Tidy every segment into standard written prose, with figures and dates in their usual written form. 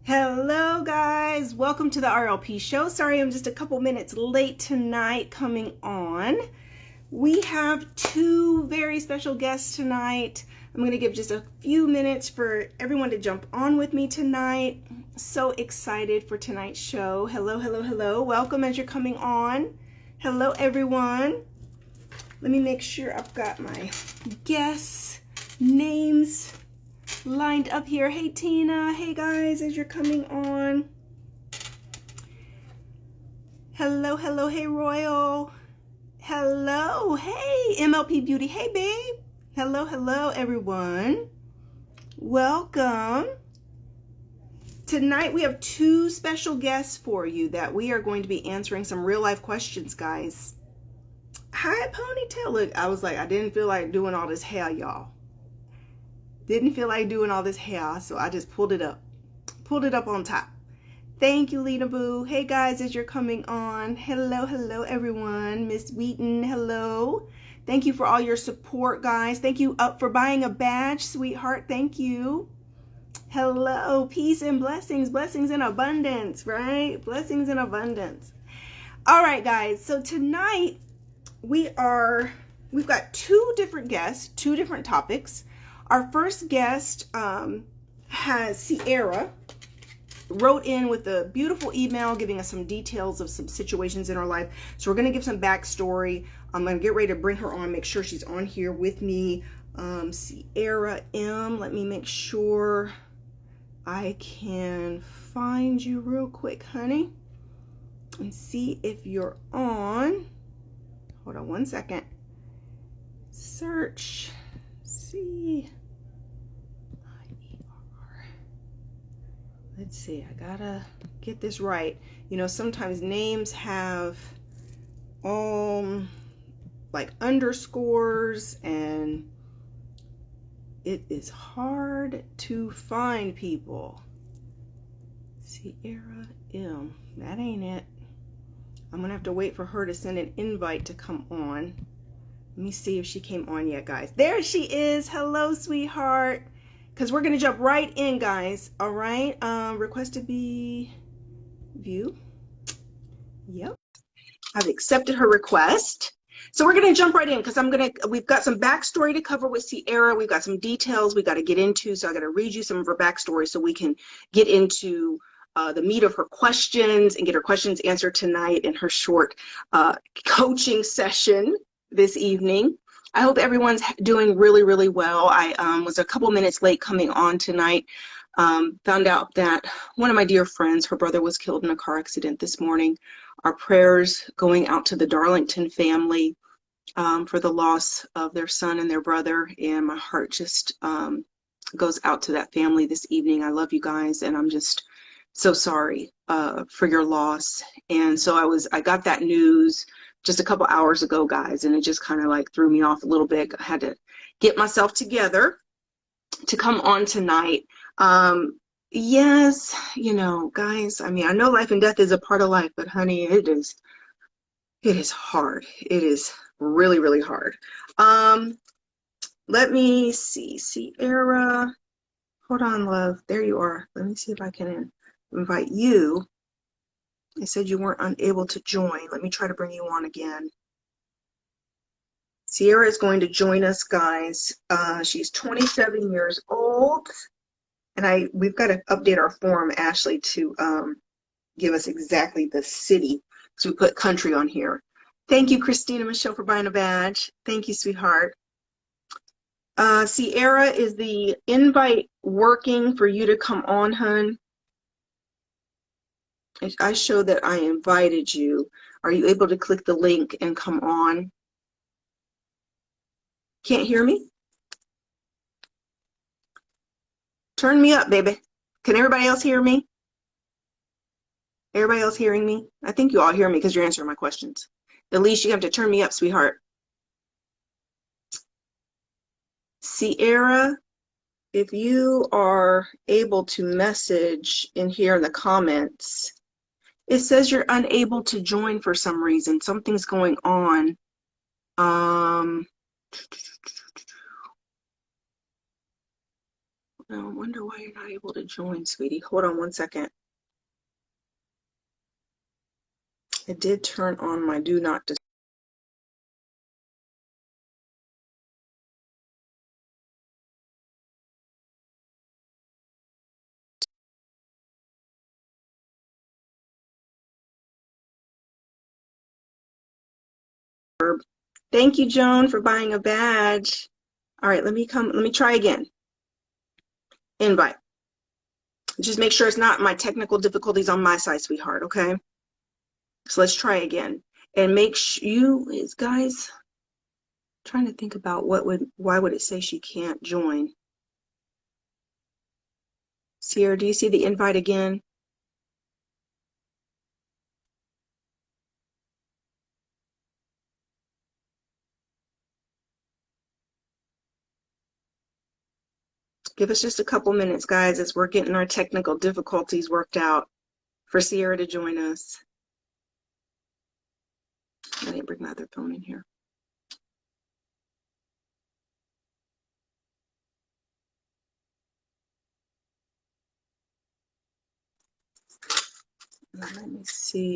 Hello guys, welcome to the RLP show. Sorry I'm just a couple minutes late tonight coming on. We have two very special guests tonight. I'm going to give just a few minutes for everyone to jump on with me tonight. So excited for tonight's show. Hello, hello, hello. Welcome as you're coming on. Hello everyone. Let me make sure I've got my guests' names lined up here. Hey Tina, hey guys, as you're coming on. Hello, hello, hey Royal. Hello, hey MLP Beauty, hey babe. Hello, hello everyone. Welcome. Tonight we have two special guests for you that we are going to be answering some real life questions, guys. Hi Ponytail. Look, I was like, I didn't feel like doing all this hair, y'all. Didn't feel like doing all this hair, so I just pulled it up on top. Thank you, Lena Boo. Hey guys, as you're coming on. Hello, hello everyone. Miss Wheaton, hello. Thank you for all your support, guys. Thank you for buying a badge, sweetheart. Thank you. Hello, peace and blessings, blessings in abundance, right? Blessings in abundance. All right, guys. So tonight we've got two different guests, two different topics. Our first guest has Sierra, wrote in with a beautiful email giving us some details of some situations in her life. So we're going to give some backstory. I'm going to get ready to bring her on, make sure she's on here with me. Sierra M, let me make sure I can find you real quick, honey, and see if you're on. Hold on one second. Search. C. Let's see, I gotta get this right. You know, sometimes names have like underscores and it is hard to find people. Sierra M, that ain't it. I'm gonna have to wait for her to send an invite to come on. Let me see if she came on yet, guys. There she is. Hello, sweetheart. Because we're going to jump right in, guys. All right. Request to be view. Yep. I've accepted her request. So we're going to jump right in because we've got some backstory to cover with Sierra. We've got some details we got to get into. So I got to read you some of her backstory so we can get into the meat of her questions and get her questions answered tonight in her short coaching session this evening. I hope everyone's doing really, really well. I was a couple minutes late coming on tonight. Found out that one of my dear friends, her brother was killed in a car accident this morning. Our prayers going out to the Darlington family for the loss of their son and their brother. And my heart just goes out to that family this evening. I love you guys, and I'm just so sorry for your loss. And so I got that news just a couple hours ago, guys, and it just kind of like threw me off a little bit. I had to get myself together to come on tonight. Yes, you know, guys, I mean, I know life and death is a part of life, but honey, it is hard. It is really, really hard. Let me see, Sierra, hold on, love. There you are. Let me see if I can invite you. I said you weren't unable to join. Let me try to bring you on again. Sierra is going to join us, guys. She's 27 years old. And we've got to update our form, Ashley, to give us exactly the city. So we put country on here. Thank you, Christina Michelle, for buying a badge. Thank you, sweetheart. Sierra, is the invite working for you to come on, hun? I show that I invited you. Are you able to click the link and come on? Can't hear me? Turn me up, baby. Can everybody else hear me? Everybody else hearing me? I think you all hear me because you're answering my questions. At least you have to turn me up, sweetheart. Sierra, if you are able to message in here in the comments, it says you're unable to join for some reason. Something's going on. No, I wonder why you're not able to join, sweetie. Hold on one second. I did turn on my do not disturb. Thank you, Joan, for buying a badge. All right, let me try again. Invite. Just make sure it's not my technical difficulties on my side, sweetheart, okay? So let's try again. And make sure you guys, trying to think about why would it say she can't join? Sierra, do you see the invite again? Give us just a couple minutes, guys, as we're getting our technical difficulties worked out for Sierra to join us. I didn't bring my other phone in here. Let me see.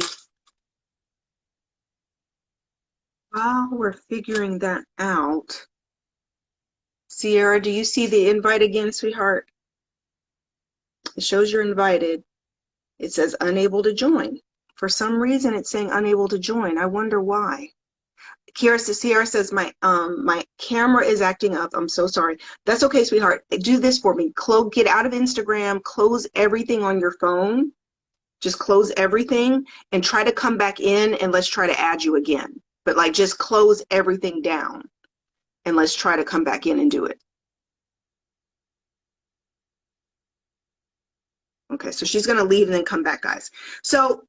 While we're figuring that out, Sierra, do you see the invite again, sweetheart? It shows you're invited. It says unable to join. For some reason, it's saying unable to join. I wonder why. Sierra says my camera is acting up. I'm so sorry. That's okay, sweetheart. Do this for me. Get out of Instagram. Close everything on your phone. Just close everything and try to come back in, and let's try to add you again. But like, just close everything down and let's try to come back in and do it. Okay, so she's going to leave and then come back, guys. So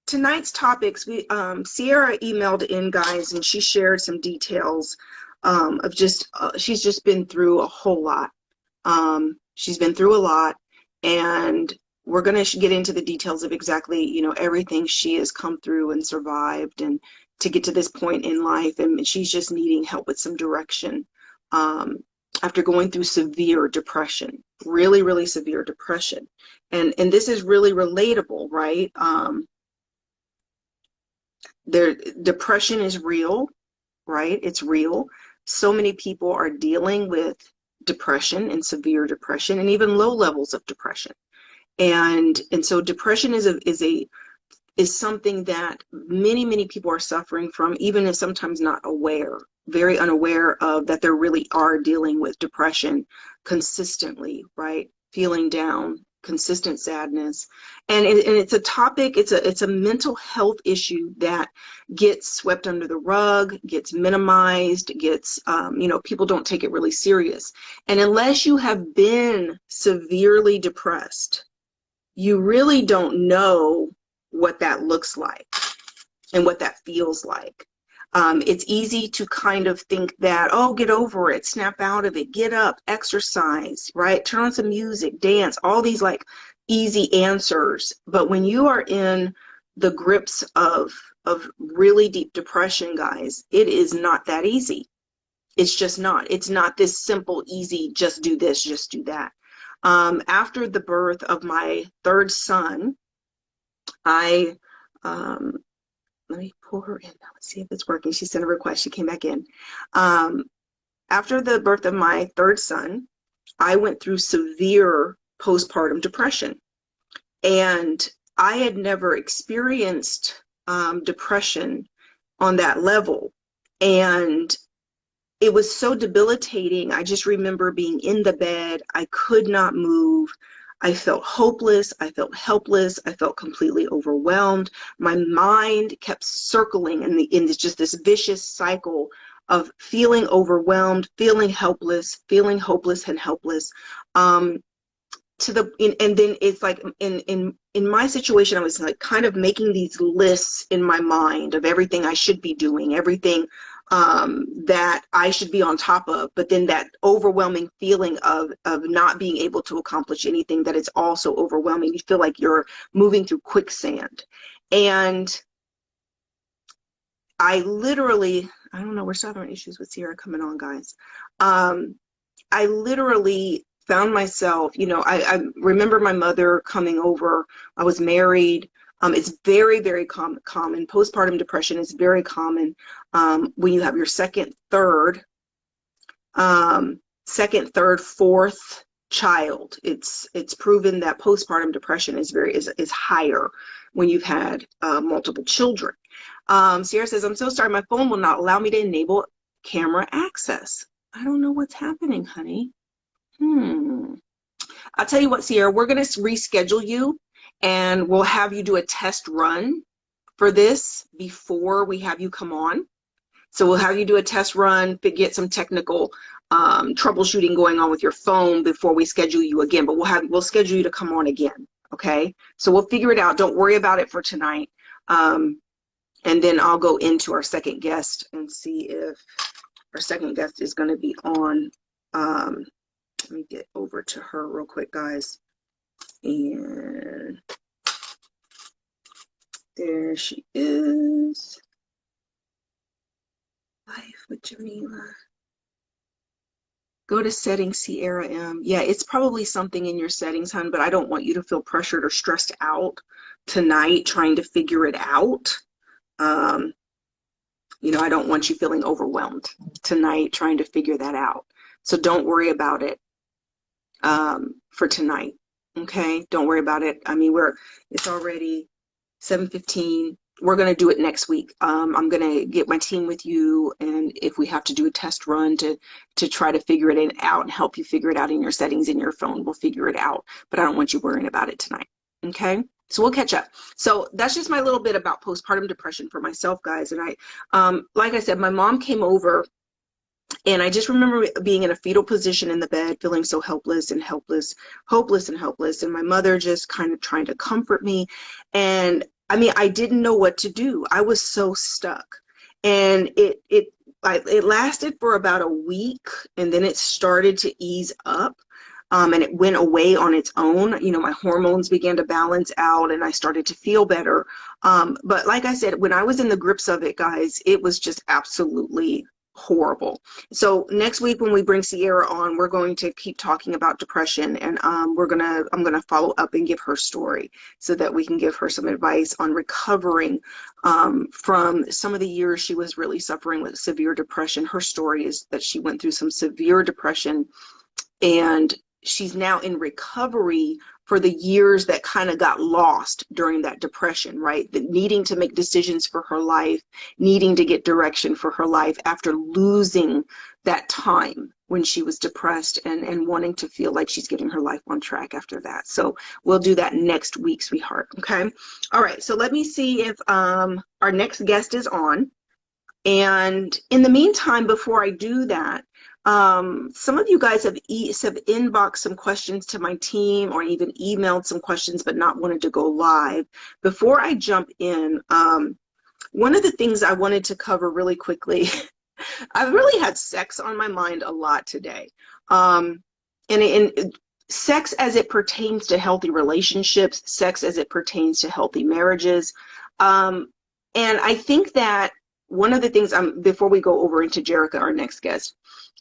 tonight's topics, Sierra emailed in, guys, and she shared some details of just she's just been through a whole lot. She's been through a lot, and we're going to get into the details of exactly, you know, everything she has come through and survived, and to get to this point in life, and she's just needing help with some direction after going through severe depression, really, really severe depression. And this is really relatable, right? Depression is real, right? It's real. So many people are dealing with depression and severe depression and even low levels of depression. And so depression is something that many people are suffering from, even if sometimes not aware, very unaware of that they really are dealing with depression consistently, right? Feeling down, consistent sadness. And it's a topic, it's a mental health issue that gets swept under the rug, gets minimized, gets, you know, people don't take it really serious. And unless you have been severely depressed, you really don't know what that looks like and what that feels like. It's easy to kind of think that, oh, get over it, snap out of it, get up, exercise, right? Turn on some music, dance, all these like easy answers. But when you are in the grips of really deep depression, guys, it is not that easy. It's just not. It's not this simple, easy, just do this, just do that. After the birth of my third son, I let me pull her in now. Let's see if it's working. She sent a request. She came back in. After the birth of my third son, I went through severe postpartum depression. And I had never experienced depression on that level. And it was so debilitating. I just remember being in the bed. I could not move. I felt hopeless. I felt helpless. I felt completely overwhelmed. My mind kept circling in just this vicious cycle of feeling overwhelmed, feeling helpless, feeling hopeless and helpless. And then it's like in my situation, I was like kind of making these lists in my mind of everything I should be doing, everything that I should be on top of, but then that overwhelming feeling of not being able to accomplish anything, that it's also overwhelming. You feel like you're moving through quicksand. And I literally, I don't know, we're still having issues with Sierra coming on, guys. I literally found myself, I remember my mother coming over. I was married. It's very, very common. Postpartum depression is very common when you have your second, third, fourth child. It's proven that postpartum depression is higher when you've had multiple children. Sierra says, I'm so sorry, my phone will not allow me to enable camera access. I don't know what's happening, honey. I'll tell you what, Sierra, we're going to reschedule you, and we'll have you do a test run for this before we have you come on. So we'll have you do a test run, get some technical troubleshooting going on with your phone before we schedule you again. But we'll schedule you to come on again. Okay. So we'll figure it out. Don't worry about it for tonight. And then I'll go into our second guest and see if our second guest is going to be on. Let me get over to her real quick, guys. And there she is. Life with Jamila. Go to settings, Sierra M. Yeah, it's probably something in your settings, hon, but I don't want you to feel pressured or stressed out tonight trying to figure it out. I don't want you feeling overwhelmed tonight trying to figure that out. So don't worry about it for tonight. Okay? Don't worry about it. I mean, it's already 7:15. We're going to do it next week. I'm going to get my team with you, and if we have to do a test run to try to figure it out and help you figure it out in your settings in your phone, we'll figure it out. But I don't want you worrying about it tonight. Okay? So we'll catch up. So that's just my little bit about postpartum depression for myself, guys. And like I said, my mom came over, and I just remember being in a fetal position in the bed, feeling so hopeless and helpless. And my mother just kind of trying to comfort me. And I mean, I didn't know what to do. I was so stuck. And it lasted for about a week, and then it started to ease up. And it went away on its own. My hormones began to balance out, and I started to feel better. But like I said, when I was in the grips of it, guys, it was just absolutely horrible. So next week when we bring Sierra on, we're going to keep talking about depression, and I'm gonna follow up and give her story so that we can give her some advice on recovering from some of the years she was really suffering with severe depression. Her story is that she went through some severe depression, and she's now in recovery for the years that kind of got lost during that depression, right? Needing to make decisions for her life, needing to get direction for her life after losing that time when she was depressed, and wanting to feel like she's getting her life on track after that. So we'll do that next week, sweetheart. Okay. All right. So let me see if our next guest is on. And in the meantime, before I do that, some of you guys have inboxed some questions to my team, or even emailed some questions but not wanted to go live. Before I jump in, one of the things I wanted to cover really quickly, I've really had sex on my mind a lot today. And sex as it pertains to healthy relationships, sex as it pertains to healthy marriages. And I think that one of the things, before we go over into Jerica, our next guest,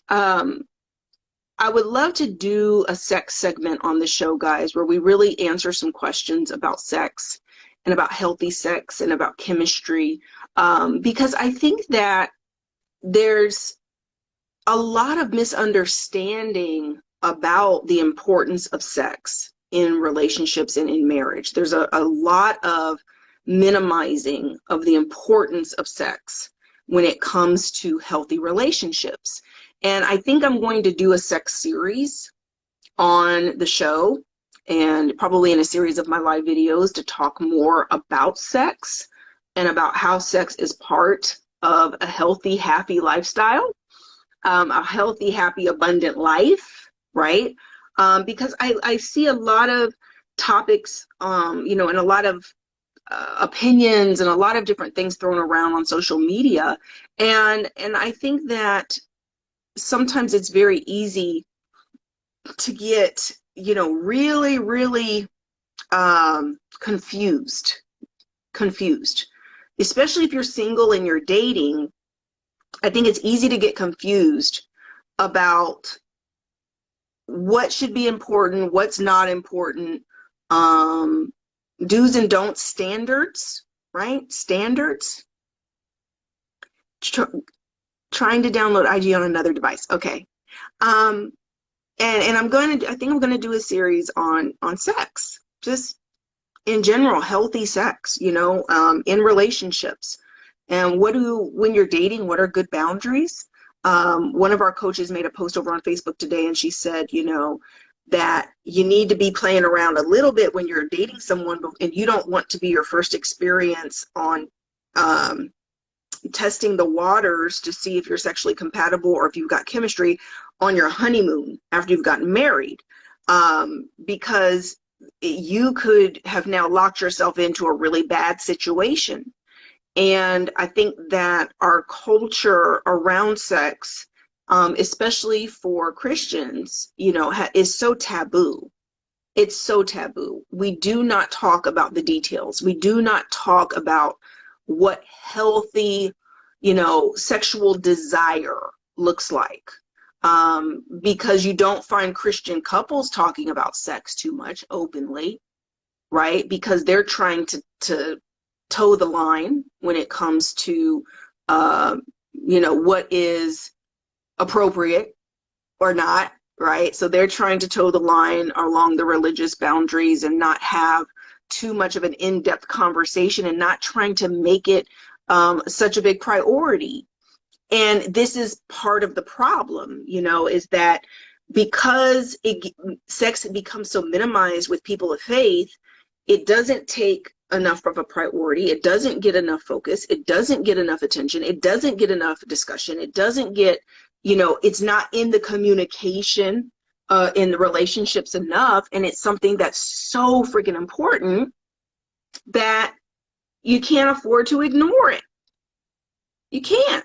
I would love to do a sex segment on the show, guys, where we really answer some questions about sex and about healthy sex and about chemistry, because I think that there's a lot of misunderstanding about the importance of sex in relationships and in marriage. There's a lot of minimizing of the importance of sex when it comes to healthy relationships. And I think I'm going to do a sex series on the show, and probably in a series of my live videos, to talk more about sex and about how sex is part of a healthy, happy lifestyle, a healthy, happy, abundant life, right? Because I see a lot of topics, and a lot of opinions and a lot of different things thrown around on social media. And I think that sometimes it's very easy to get, really, really confused, especially if you're single and you're dating. I think it's easy to get confused about what should be important, what's not important, do's and don'ts, standards, right? Standards. Trying to download IG on another device. Okay. And I think I'm gonna do a series on sex, just in general, healthy sex, in relationships. And when you're dating, what are good boundaries? One of our coaches made a post over on Facebook today, and she said, that you need to be playing around a little bit when you're dating someone, and you don't want to be your first experience on testing the waters to see if you're sexually compatible or if you've got chemistry on your honeymoon after you've gotten married, because you could have now locked yourself into a really bad situation. And I think that our culture around sex, especially for Christians, is so taboo. It's so taboo. We do not talk about the details. We do not talk about what healthy, sexual desire looks like. Because you don't find Christian couples talking about sex too much openly, right? Because they're trying to toe the line when it comes to, what is appropriate or not, right? So they're trying to toe the line along the religious boundaries and not have too much of an in-depth conversation and not trying to make it such a big priority. And this is part of the problem, is that because sex becomes so minimized with people of faith, it doesn't take enough of a priority. It doesn't get enough focus. It doesn't get enough attention. It doesn't get enough discussion. It doesn't get, it's not in the communication, in the relationships enough. And it's something that's so freaking important that you can't afford to ignore it. You can't.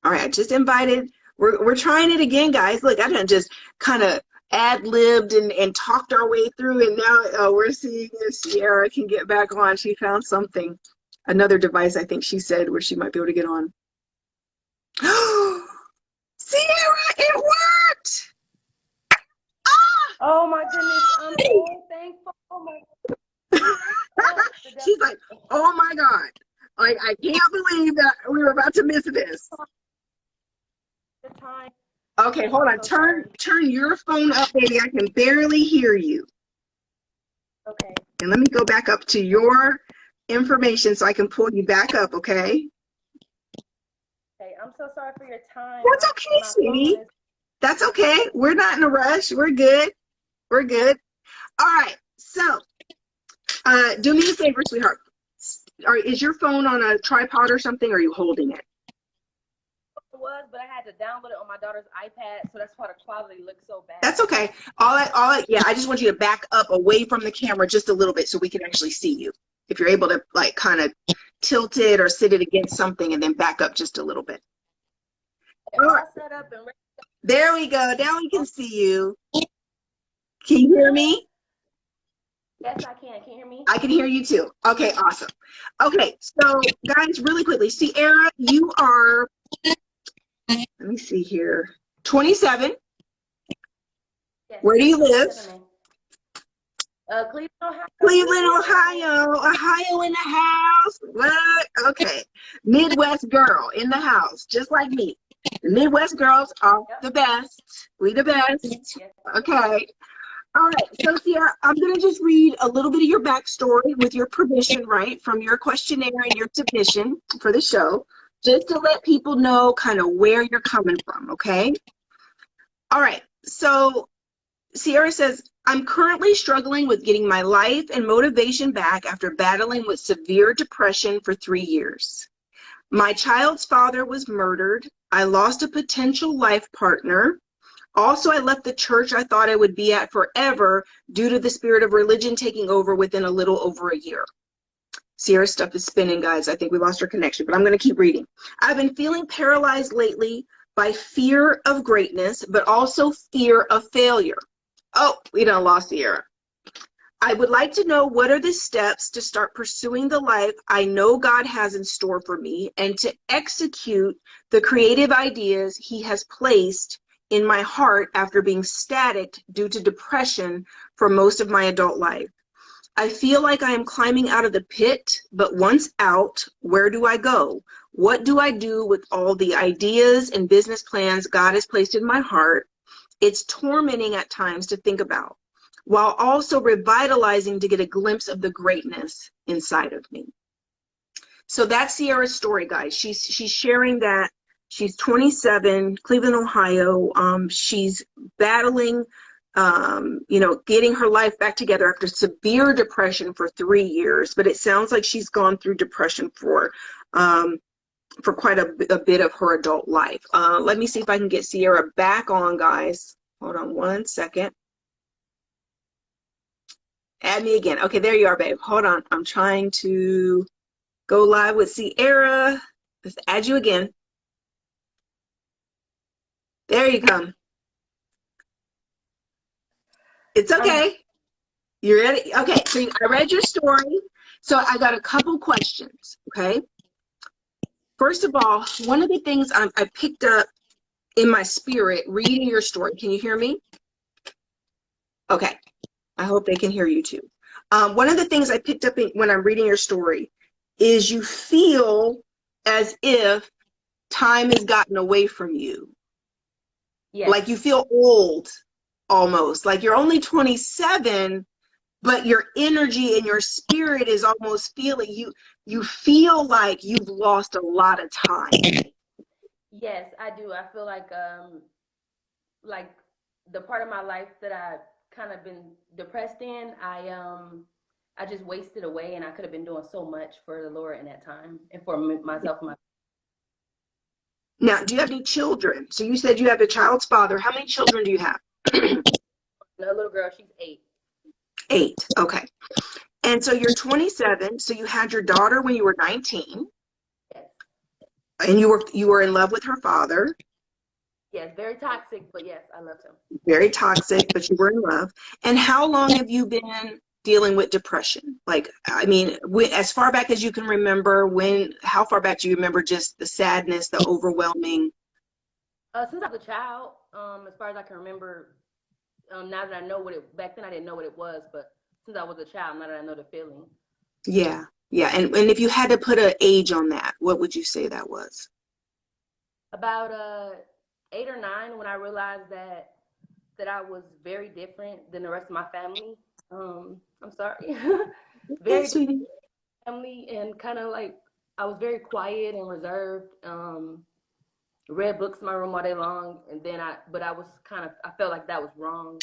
All right, I just invited, we're trying it again, guys. Look, I done just kind of ad-libbed and talked our way through, and now we're seeing if Sierra can get back on. She found something, another device, I think she said, where she might be able to get on. Sierra, it worked! Oh my goodness, I'm so thankful. Oh my She's like, oh my God. Like, I can't believe that we were about to miss this. Time. Okay, hold on. Turn your phone up, baby. I can barely hear you. Okay. And let me go back up to your information so I can pull you back up, okay? Okay, I'm so sorry for your time. That's okay, sweetie. That's okay. We're not in a rush. We're good. We're good. All right. So, do me a favor, sweetheart. Is your phone on a tripod or something, or are you holding it? Was, but I had to download it on my daughter's iPad, so that's why the quality looks so bad. That's okay. Yeah, I just want you to back up away from the camera just a little bit so we can actually see you. If you're able to, like, kind of tilt it or sit it against something and then back up just a little bit. All right. Set up and ready. There we go. Now we can see you. Can you hear me? Yes, I can. Can you hear me? I can hear you too. Okay, awesome. Okay, so guys, really quickly, Sierra, you are, let me see here, 27. Yes. Where do you live? Cleveland, Ohio. Cleveland, Ohio. Ohio in the house. What? Okay. Midwest girl in the house, just like me. The Midwest girls are the best. We the best. Yes. Okay. All right. So, Sierra, I'm going to just read a little bit of your backstory with your permission, right, from your questionnaire and your submission for the show, just to let people know kind of where you're coming from, okay? All right. So, Sierra says, I'm currently struggling with getting my life and motivation back after battling with severe depression for 3 years. My child's father was murdered. I lost a potential life partner. Also, I left the church I thought I would be at forever due to the spirit of religion taking over within a little over a year. Sierra's stuff is spinning, guys. I think we lost our connection, but I'm going to keep reading. I've been feeling paralyzed lately by fear of greatness, but also fear of failure. Oh, we done lost Sierra. I would like to know, what are the steps to start pursuing the life I know God has in store for me and to execute the creative ideas He has placed in my heart after being static due to depression for most of my adult life. I feel like I am climbing out of the pit, but once out, where do I go? What do I do with all the ideas and business plans God has placed in my heart? It's tormenting at times to think about, while also revitalizing to get a glimpse of the greatness inside of me. So that's Sierra's story, guys. She's sharing that. She's 27, Cleveland, Ohio. She's battling, getting her life back together after severe depression for 3 years. But it sounds like she's gone through depression for quite a bit of her adult life. Let me see if I can get Sierra back on, guys. Hold on one second. Add me again. Okay, there you are, babe. Hold on. I'm trying to go live with Sierra. Let's add you again. There you come. It's okay. You ready? Okay, so I read your story. So I got a couple questions, okay? First of all, one of the things I picked up in my spirit reading your story, can you hear me? Okay, I hope they can hear you too. One of the things I picked up when I'm reading your story is you feel as if time has gotten away from you. Yes. Like you feel old almost, like you're only 27, but your energy and your spirit is almost feeling you feel like you've lost a lot of time. Yes, I do. I feel like the part of my life that I kind of been depressed in, I just wasted away, and I could have been doing so much for the Lord in that time and for myself and my. Now, do you have any children? So you said you have a child's father. How many children do you have? A little girl, she's 8. 8, okay. And so you're 27, so you had your daughter when you were 19. Yes. And you were in love with her father. Yes, very toxic, but yes, I loved him. Very toxic, but you were in love. And how long have you been dealing with depression? Like, I mean, as far back as you can remember, how far back do you remember just the sadness, the overwhelming? Since I was a child, as far as I can remember, now that I know back then I didn't know what it was, but since I was a child, now that I know the feeling. Yeah. And if you had to put an age on that, what would you say that was? About 8 or 9, when I realized that I was very different than the rest of my family. I'm sorry. Very different family, and kind of like I was very quiet and reserved. Read books in my room all day long, and then I felt like that was wrong.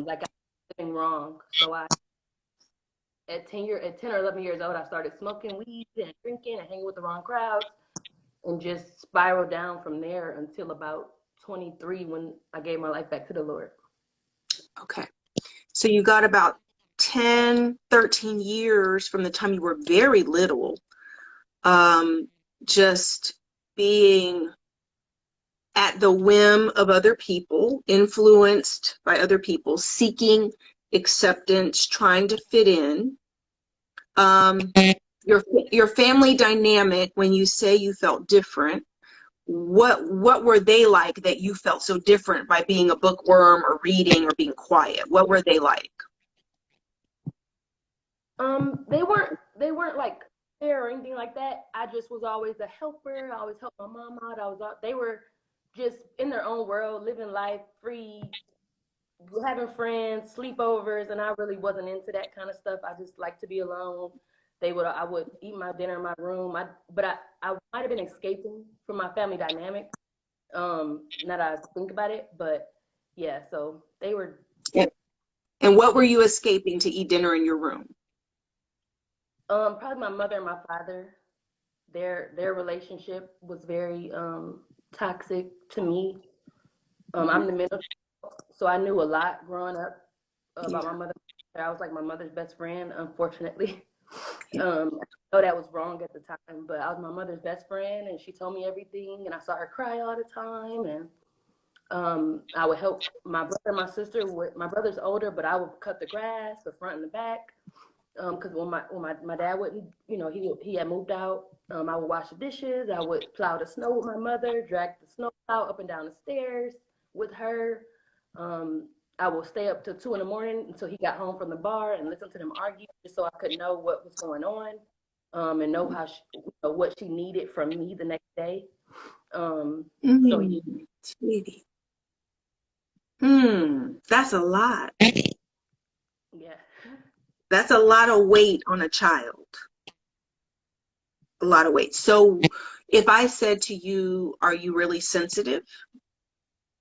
Like I was doing wrong. So at 10 or 11 years old, I started smoking weed and drinking and hanging with the wrong crowds, and just spiraled down from there until about 23 when I gave my life back to the Lord. Okay. So you got about 10, 13 years from the time you were very little, just being at the whim of other people, influenced by other people, seeking acceptance, trying to fit in. Your family dynamic, when you say you felt different, what were they like that you felt so different by being a bookworm or reading or being quiet? What were they like? They weren't like there or anything like that. I just was always a helper. I always helped my mom out. They were just in their own world, living life free, having friends, sleepovers, and I really wasn't into that kind of stuff. I just liked to be alone. I would eat my dinner in my room. I might have been escaping from my family dynamic. Now that I think about it, but yeah, so they were. Yeah. And what were you escaping to eat dinner in your room? Probably my mother and my father. Their relationship was very toxic to me. I'm the middle, so I knew a lot growing up about my mother. I was like my mother's best friend, unfortunately. I know that was wrong at the time, but I was my mother's best friend, and she told me everything, and I saw her cry all the time, and I would help my brother and my sister. My brother's older, but I would cut the grass, the front and the back, because when my dad wouldn't, he had moved out. I would wash the dishes. I would plow the snow with my mother, drag the snow out up and down the stairs, with her. I will stay up till 2 in the morning until he got home from the bar and listen to them argue, just so I could know what was going on, and know what she needed from me the next day. Sweetie. That's a lot. Yeah. That's a lot of weight on a child. A lot of weight. So if I said to you, are you really sensitive?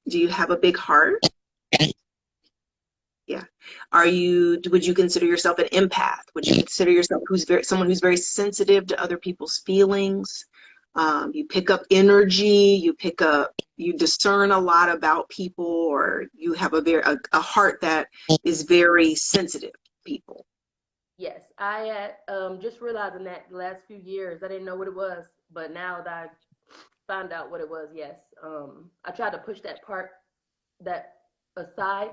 Do you have a big heart? Yeah. Would you consider yourself an empath? Would you consider yourself someone who's very sensitive to other people's feelings? You pick up energy, you discern a lot about people, or you have a heart that is very sensitive to people. Yes, I just realizing that the last few years I didn't know what it was, but now that I found out what it was, yes, I tried to push that aside,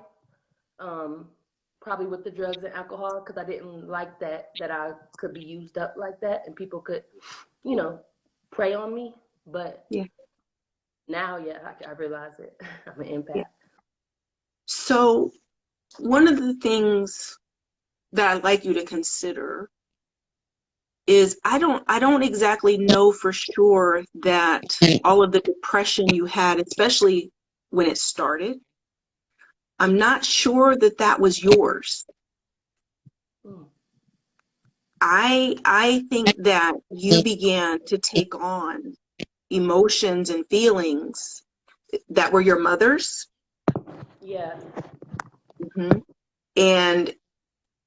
probably with the drugs and alcohol, because I didn't like that I could be used up like that and people could, prey on me. But Yeah. now, yeah, I realize it. I'm an empath. Yeah. So one of the things that I'd like you to consider is I don't exactly know for sure that all of the depression you had, especially when it started, I'm not sure that that was yours. I think that you began to take on emotions and feelings that were your mother's. Yeah. Mm-hmm. And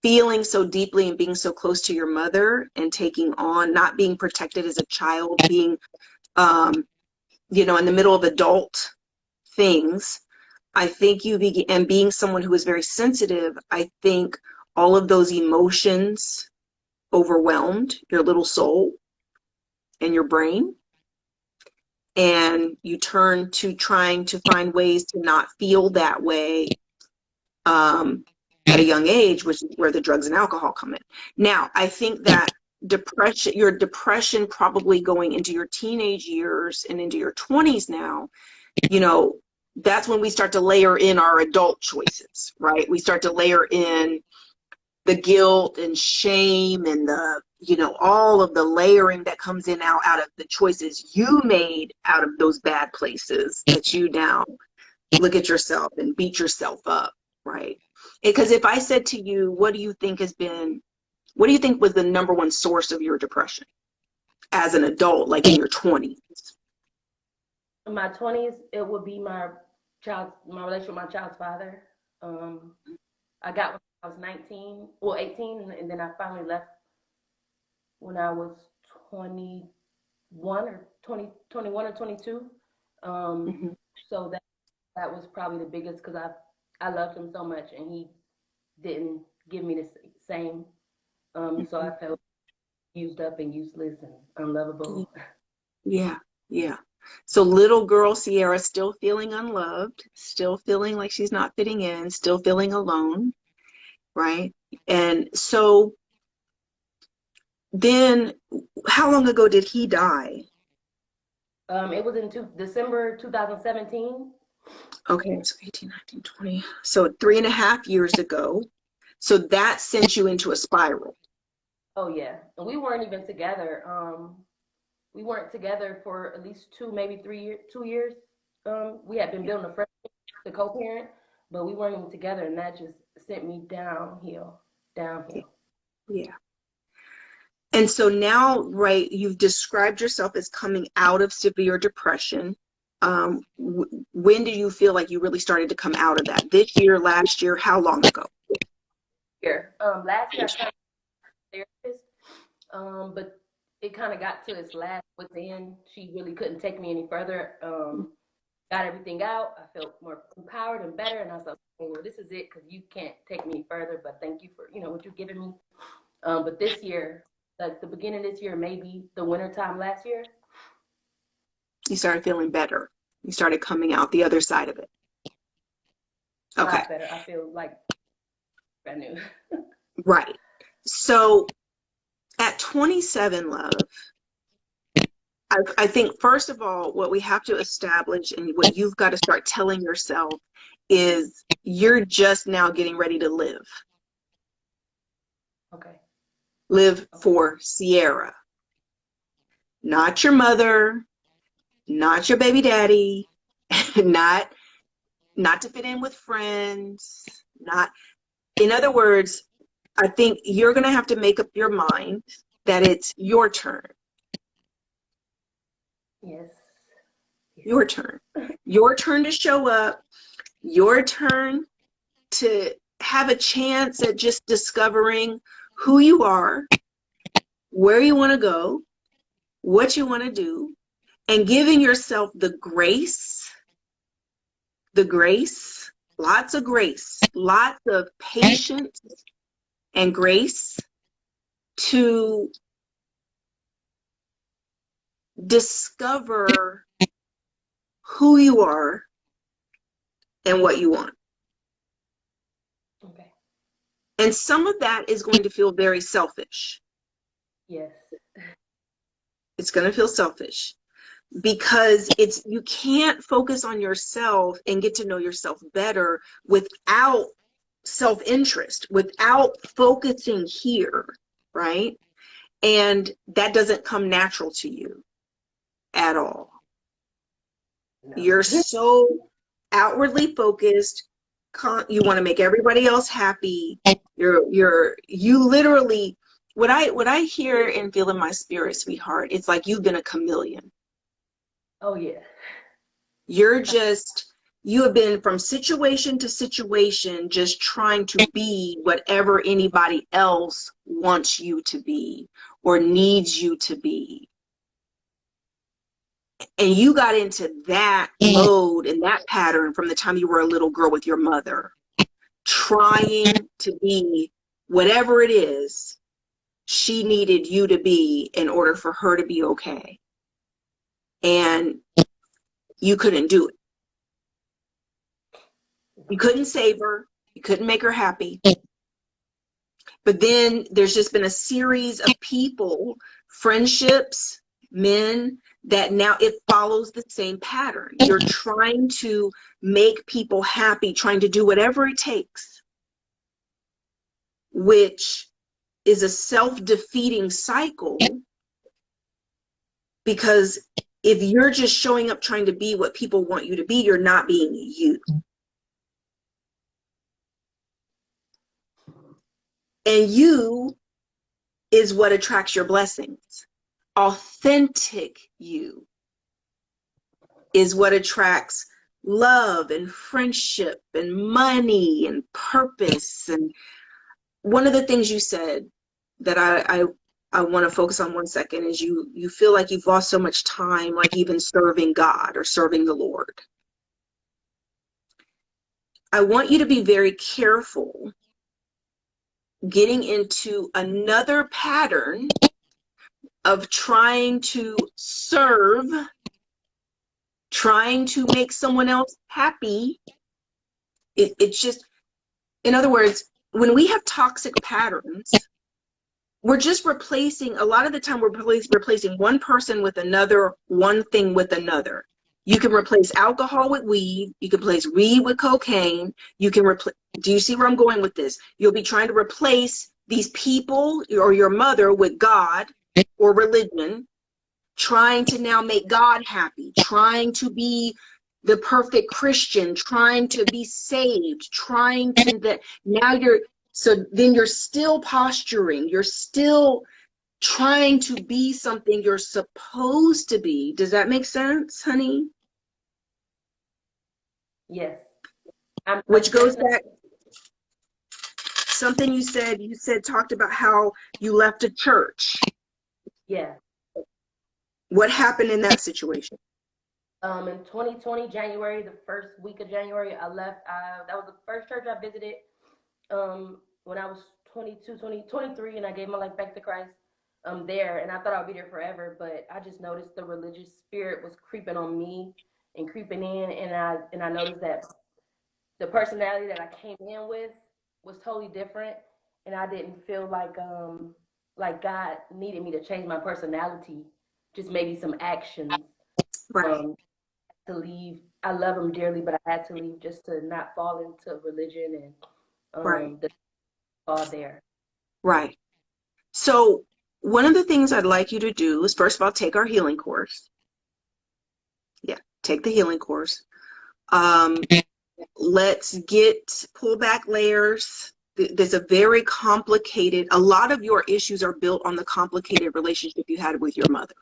feeling so deeply and being so close to your mother and taking on, not being protected as a child, being, in the middle of adult things. I think and being someone who is very sensitive, I think all of those emotions overwhelmed your little soul and your brain. And you turn to trying to find ways to not feel that way at a young age, which is where the drugs and alcohol come in. Now, I think that your depression probably going into your teenage years and into your 20s now, that's when we start to layer in our adult choices, right? We start to layer in the guilt and shame and all of the layering that comes in now out of the choices you made out of those bad places that you now look at yourself and beat yourself up, right? Because if I said to you, what do you think was the number one source of your depression as an adult, like in your 20s? In my 20s, it would be my relationship with my child's father. I got when I was 18, and then I finally left when I was 21 or 22. Mm-hmm. So that was probably the biggest, because I loved him so much and he didn't give me the same. So I felt used up and useless and unlovable. Yeah, yeah. So little girl Sierra still feeling unloved, still feeling like she's not fitting in, still feeling alone, right? And so then how long ago did he die? It was in December 2017. Okay, so 18, 19, 20. So 3.5 years ago. So that sent you into a spiral. Oh yeah, and we weren't even together. We weren't together for at least 2 years. We had been building a friendship to co-parent, but we weren't even together, and that just sent me downhill. Yeah. And so now, right, you've described yourself as coming out of severe depression. When do you feel like you really started to come out of that? This year, last year, how long ago? Last year I tried a therapist, but it kind of got to its last within. She really couldn't take me any further. Got everything out. I felt more empowered and better, and I was like, okay, well, this is it, because you can't take me further, but thank you for what you've given me. But this year, like the beginning of this year, maybe the winter time last year, You started feeling better. You started coming out the other side of it. Okay. a lot better. I feel like brand new. Right. So at 27, love, I think, first of all, what we have to establish and what you've got to start telling yourself is you're just now getting ready to live. Okay. Live for Sierra, not your mother, not your baby daddy, not to fit in with friends, not, in other words, I think you're going to have to make up your mind that it's your turn. Yes. Your turn. Your turn to show up, your turn to have a chance at just discovering who you are, where you want to go, what you want to do, and giving yourself the grace, lots of patience and grace to discover who you are and what you want. Okay. And some of that is going to feel very selfish. Yes. It's going to feel selfish because you can't focus on yourself and get to know yourself better without self-interest, without focusing here, right? And that doesn't come natural to you at all. No. You're so outwardly focused. You want to make everybody else happy. You literally, what I hear and feel in my spirit, sweetheart, it's like you've been a chameleon. Oh yeah. You have been from situation to situation, just trying to be whatever anybody else wants you to be or needs you to be. And you got into that mode and that pattern from the time you were a little girl with your mother, trying to be whatever it is she needed you to be in order for her to be okay. And you couldn't do it. You couldn't save her. You couldn't make her happy. But then there's just been a series of people, friendships, men, that now it follows the same pattern. You're trying to make people happy, trying to do whatever it takes, which is a self-defeating cycle, because if you're just showing up trying to be what people want you to be, you're not being you. And you is what attracts your blessings. Authentic you is what attracts love and friendship and money and purpose. And one of the things you said that I want to focus on 1 second is you feel like you've lost so much time, like even serving God or serving the Lord. I want you to be very careful getting into another pattern of trying to serve, trying to make someone else happy. It's just, in other words, when we have toxic patterns, we're just replacing, a lot of the time we're replacing one person with another, one thing with another. You can replace alcohol with weed. You can replace weed with cocaine. You can replace, do you see where I'm going with this? You'll be trying to replace these people or your mother with God or religion, trying to now make God happy, trying to be the perfect Christian, trying to be saved, trying to that. Now so then you're still posturing, you're still trying to be something you're supposed to be. Does that make sense, honey? Yes. Which goes back, something you said, talked about how you left a church. Yeah. What happened in that situation? In 2020, January, the first week of January, I left. That was the first church I visited when I was 23, and I gave my life back to Christ there. And I thought I would be there forever, but I just noticed the religious spirit was creeping on me and creeping in, and I noticed that the personality that I came in with was totally different, and I didn't feel like God needed me to change my personality just maybe some actions. Right. To leave. I love him dearly, but I had to leave just to not fall into religion and Right. the all there. Right. So one of the things I'd like you to do is, first of all, take our healing course. Yeah, take the healing course. Let's pull back layers. There's a very complicated, a lot of your issues are built on the complicated relationship you had with your mother.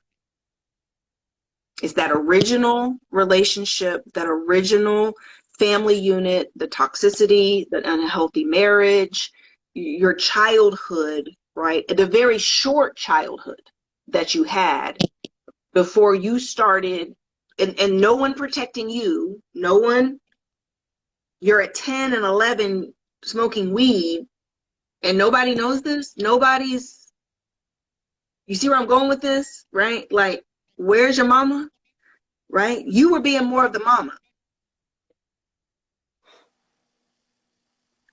It's that original relationship, that original family unit, the toxicity, the unhealthy marriage, your childhood, right? The very short childhood that you had before you started, and no one protecting you, no one. You're at 10 and 11 smoking weed and nobody knows this. You see where I'm going with this, right? Like, where's your mama, right? You were being more of the mama.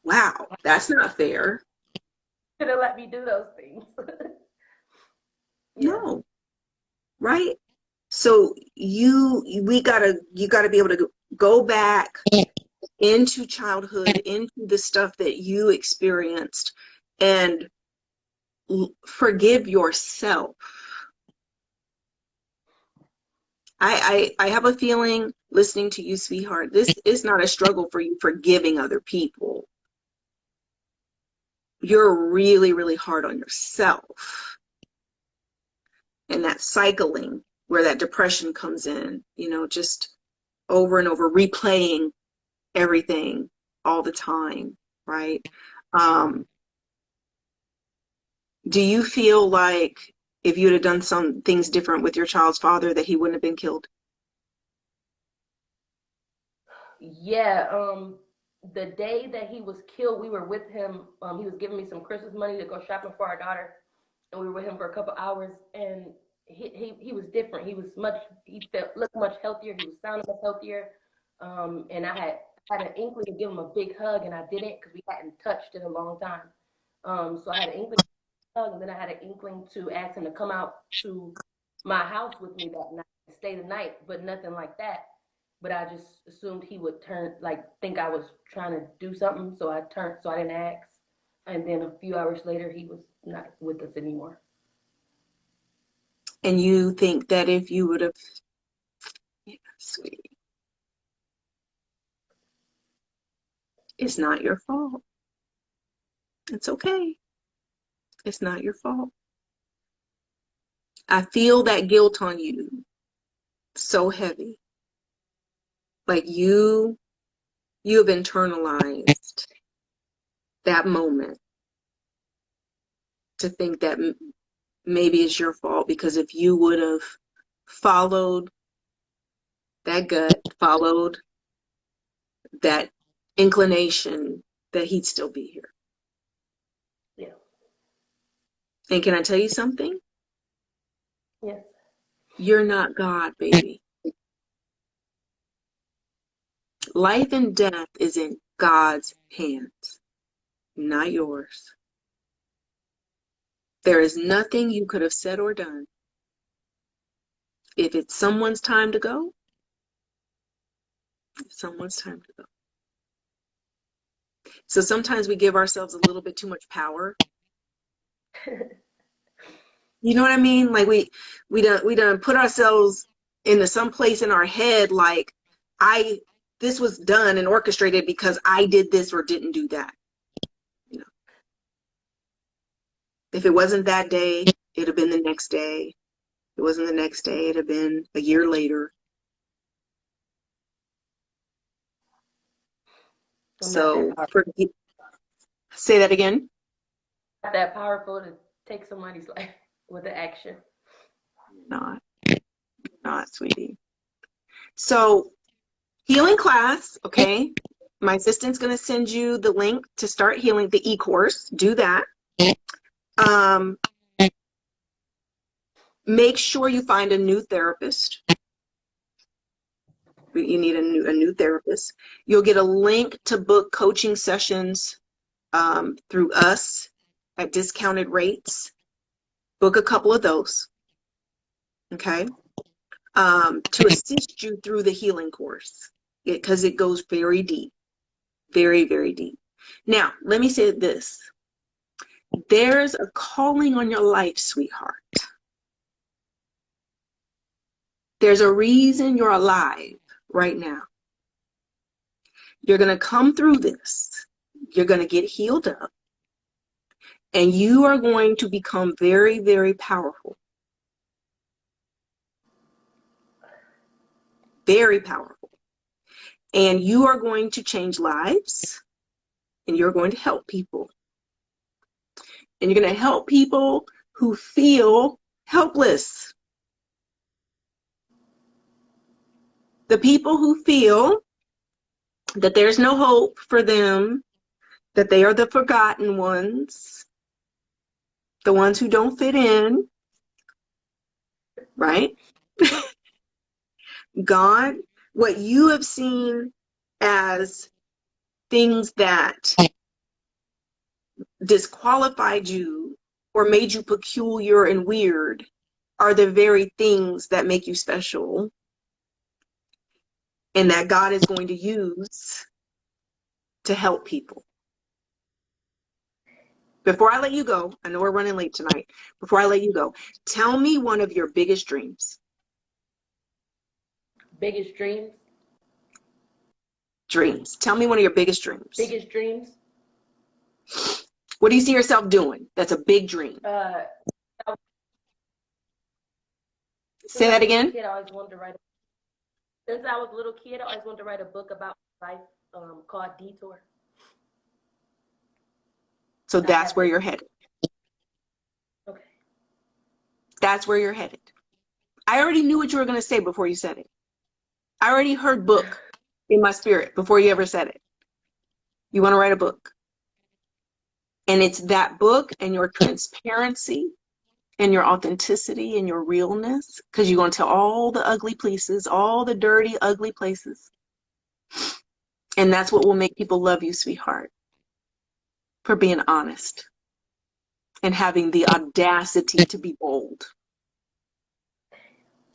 Wow, that's not fair. Should have let me do those things. Yeah. No, right? So you gotta be able to go back into childhood, into the stuff that you experienced, and forgive yourself. I have a feeling, listening to you, sweetheart, this is not a struggle for you forgiving other people. You're really, really hard on yourself. And that cycling where that depression comes in, just over and over, replaying everything all the time, right? Do you feel like if you'd have done some things different with your child's father, that he wouldn't have been killed? Yeah, the day that he was killed, we were with him. He was giving me some Christmas money to go shopping for our daughter, and we were with him for a couple hours. And he was different. Looked much healthier. He was sounding much healthier. And I had an inkling to give him a big hug, and I didn't because we hadn't touched in a long time. So I had an inkling to hug, and then I had an inkling to ask him to come out to my house with me that night, stay the night, but nothing like that. But I just assumed he would think I was trying to do something, so I didn't ask. And then a few hours later, he was not with us anymore. And you think that if you would have, yeah, sweetie, it's not your fault. It's okay. It's not your fault. I feel that guilt on you so heavy. Like you have internalized that moment to think that maybe it's your fault, because if you would have followed that gut, followed that inclination, that he'd still be here. Yeah. And can I tell you something? Yes. You're not God, baby. Life and death is in God's hands, not yours. There is nothing you could have said or done. If it's someone's time to go, it's someone's time to go. So sometimes we give ourselves a little bit too much power. You know what I mean? Like we done put ourselves into some place in our head, like this was done and orchestrated because I did this or didn't do that. If it wasn't that day, it'd have been the next day. If it wasn't the next day, it'd have been a year later. So say that again. Not that powerful to take somebody's life with the action. Not, sweetie. So healing class, okay. My assistant's going to send you the link to start healing, the e-course. Do that. Make sure you find a new therapist. You need a new therapist. You'll get a link to book coaching sessions through us at discounted rates. Book a couple of those. okay, to assist you through the healing course, because it goes very deep, very, very deep. Now, let me say this. There's a calling on your life, sweetheart. There's a reason you're alive right now. You're going to come through this. You're going to get healed up. And you are going to become very, very powerful. Very powerful. And you are going to change lives. And you're going to help people. And you're going to help people who feel helpless. The people who feel that there's no hope for them, that they are the forgotten ones, the ones who don't fit in, right? God, what you have seen as things that disqualified you or made you peculiar and weird are the very things that make you special and that God is going to use to help people. Before I let you go, I know we're running late tonight. Before I let you go, tell me one of your biggest dreams. Biggest dreams? Dreams. Tell me one of your biggest dreams. Biggest dreams? What do you see yourself doing? That's a big dream. Say that again. Since I was a little kid, I always wanted to write a book about life called Detour. So that's where you're headed. Okay. That's where you're headed. I already knew what you were going to say before you said it. I already heard book in my spirit before you ever said it. You want to write a book. And it's that book and your transparency and your authenticity and your realness, because you're going to tell all the ugly places, all the dirty, ugly places. And that's what will make people love you, sweetheart, for being honest and having the audacity to be bold.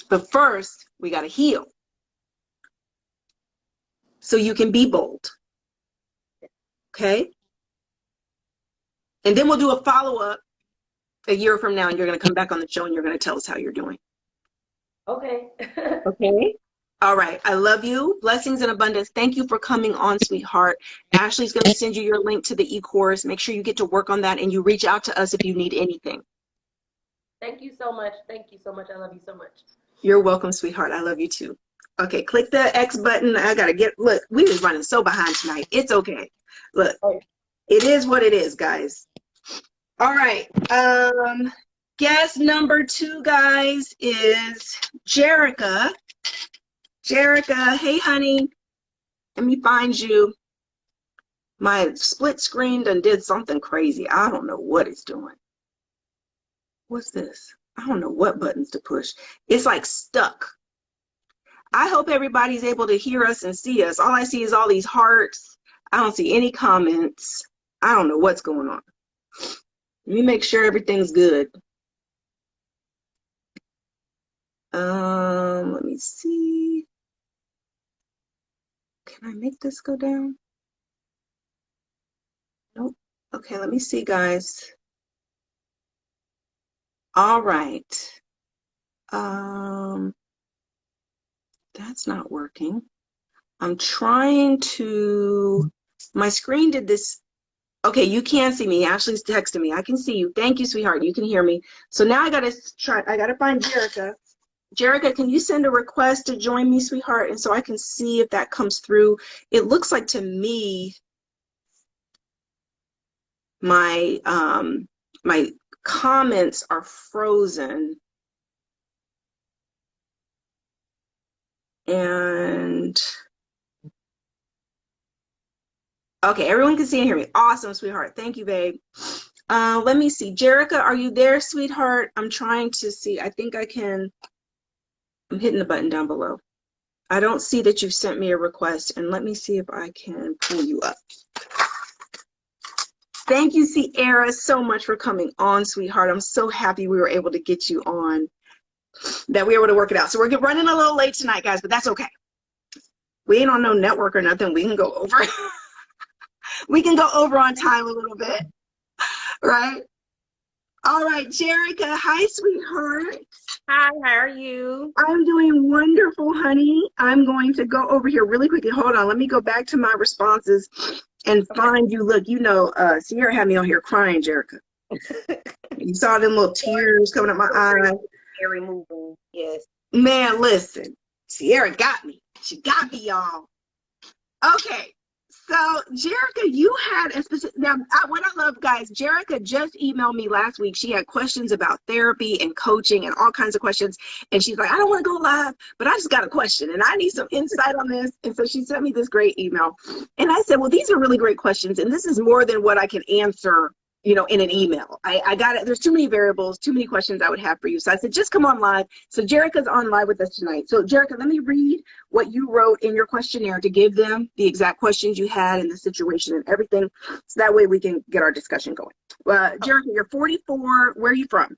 But first, we got to heal so you can be bold. Okay? And then we'll do a follow-up a year from now, and you're going to come back on the show and you're going to tell us how you're doing. Okay. Okay? All right. I love you. Blessings and abundance. Thank you for coming on, sweetheart. Ashley's going to send you your link to the e-course. Make sure you get to work on that and you reach out to us if you need anything. Thank you so much. Thank you so much. I love you so much. You're welcome, sweetheart. I love you too. Okay, click the X button. I got to get, look, we was running so behind tonight. It's okay. Look, it is what it is, guys. All right. Guest number 2, guys, is Jerica. Jerica, hey, honey. Let me find you. My split screen done did something crazy. I don't know what it's doing. What's this? I don't know what buttons to push. It's like stuck. I hope everybody's able to hear us and see us. All I see is all these hearts. I don't see any comments. I don't know what's going on. Let me make sure everything's good. Let me see. Can I make this go down? Nope. Okay, let me see, guys. All right. That's not working. I'm trying to, my screen did this. Okay, you can see me. Ashley's texting me. I can see you. Thank you, sweetheart. You can hear me. So now I gotta find Jerica. Jerica, can you send a request to join me, sweetheart? And so I can see if that comes through. It looks like to me, my my comments are frozen. And okay, everyone can see and hear me. Awesome, sweetheart. Thank you, babe. Let me see. Jerica, are you there, sweetheart? I'm trying to see. I think I can. I'm hitting the button down below. I don't see that you've sent me a request, and let me see if I can pull you up. Thank you, Sierra, so much for coming on, sweetheart. I'm so happy we were able to get you on. that we were able to work it out. So we're running a little late tonight, guys, but that's okay. We ain't on no network or nothing. We can go over. We can go over on time a little bit, right? All right, Jerica. Hi, sweetheart. Hi, how are you? I'm doing wonderful, honey. I'm going to go over here really quickly. Hold on. Let me go back to my responses and find you. Look, you know, Sierra had me on here crying, Jerica. You saw them little tears coming up my eyes. Very moving, yes. Man, listen. Sierra got me. She got me, y'all. Okay. So, Jerica, you had a specific, now, what I love, guys, Jerica just emailed me last week. She had questions about therapy and coaching and all kinds of questions. And she's like, I don't want to go live, but I just got a question and I need some insight on this. And so she sent me this great email. And I said, well, these are really great questions. And this is more than what I can answer, you know, in an email. I got it. There's too many variables, too many questions I would have for you. So I said, just come on live. So Jerica's on live with us tonight. So Jerica, let me read what you wrote in your questionnaire to give them the exact questions you had in the situation and everything. So that way we can get our discussion going. Jerica, you're 44. Where are you from?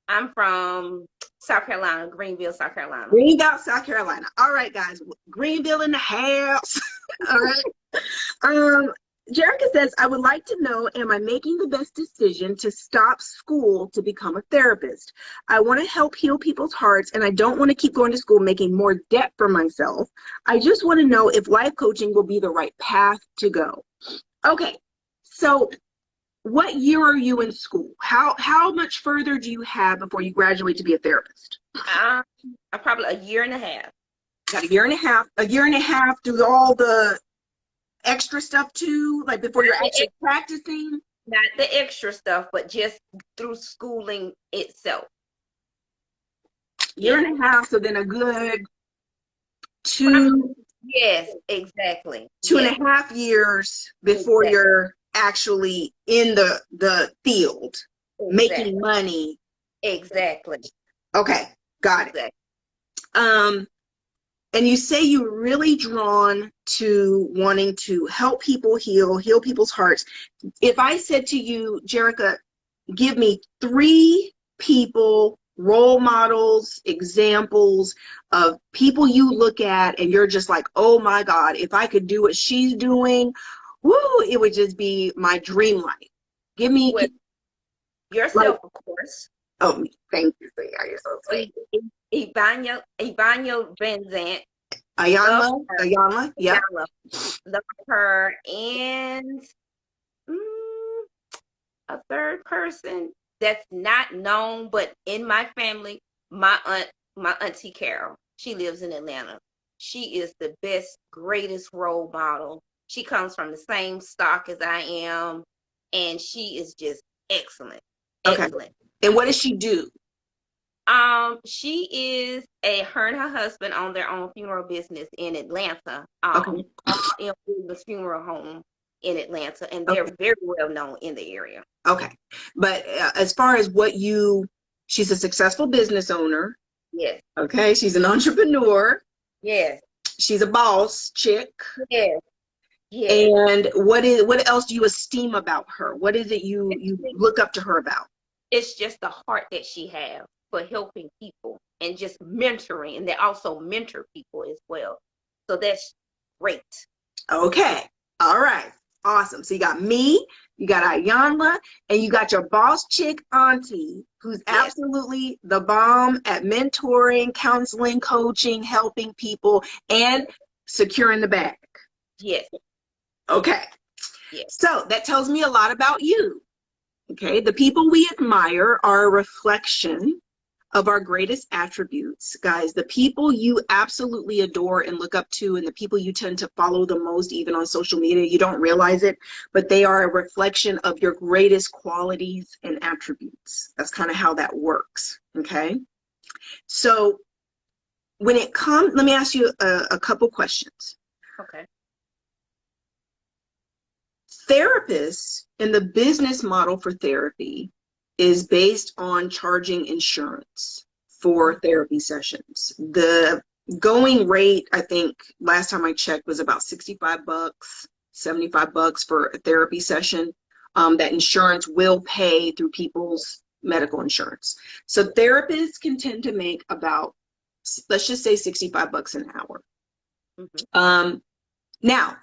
I'm from South Carolina, Greenville, South Carolina. Greenville, South Carolina. All right, guys. Greenville in the house. All right. Jerica says, I would like to know, am I making the best decision to stop school to become a therapist? I want to help heal people's hearts, and I don't want to keep going to school making more debt for myself. I just want to know if life coaching will be the right path to go. Okay, so what year are you in school? How much further do you have before you graduate to be a therapist? Probably a year and a half. Got a year and a half through all the extra stuff too, like before you're actually practicing? Not the extra stuff, but just through schooling itself. Year and a half, so then a good two. Yes, exactly. 2.5 years before you're actually in the field, making money. Exactly. Okay, got it. And you say you're really drawn to wanting to help people heal people's hearts. If I said to you, Jerica, give me 3 people, role models, examples of people you look at and you're just like, oh my God, if I could do what she's doing, woo, it would just be my dream life. Give me yourself, of course. Oh, thank you, Sarah. You're so sweet. Ivania Vincent. Ayanla, yeah. Love her. And a third person that's not known, but in my family, my auntie Carol. She lives in Atlanta. She is the best, greatest role model. She comes from the same stock as I am, and she is just excellent. Okay. Excellent. And what does she do? She is her and her husband own their own funeral business in Atlanta. Okay. In the funeral home in Atlanta, and they're very well known in the area. Okay, but as far as she's a successful business owner. Yes. Okay, she's an entrepreneur. Yes. She's a boss chick. Yes. Yes. And what else do you esteem about her? What is it you look up to her about? It's just the heart that she has for helping people and just mentoring, and they also mentor people as well. So that's great. Okay. All right. Awesome. So you got me, you got Ayanla, and you got your boss chick auntie, who's absolutely the bomb at mentoring, counseling, coaching, helping people, and securing the bag. Yes. Okay. Yes. So that tells me a lot about you. Okay. The people we admire are a reflection of our greatest attributes. Guys, the people you absolutely adore and look up to, and the people you tend to follow the most, even on social media, you don't realize it, but they are a reflection of your greatest qualities and attributes. That's kind of how that works. Okay. So when it comes, let me ask you a couple questions. Okay. Therapists, and the business model for therapy is based on charging insurance for therapy sessions. The going rate, I think last time I checked, was about $65, $75 for a therapy session that insurance will pay through people's medical insurance. So therapists can tend to make about, let's just say, $65 an hour. Now,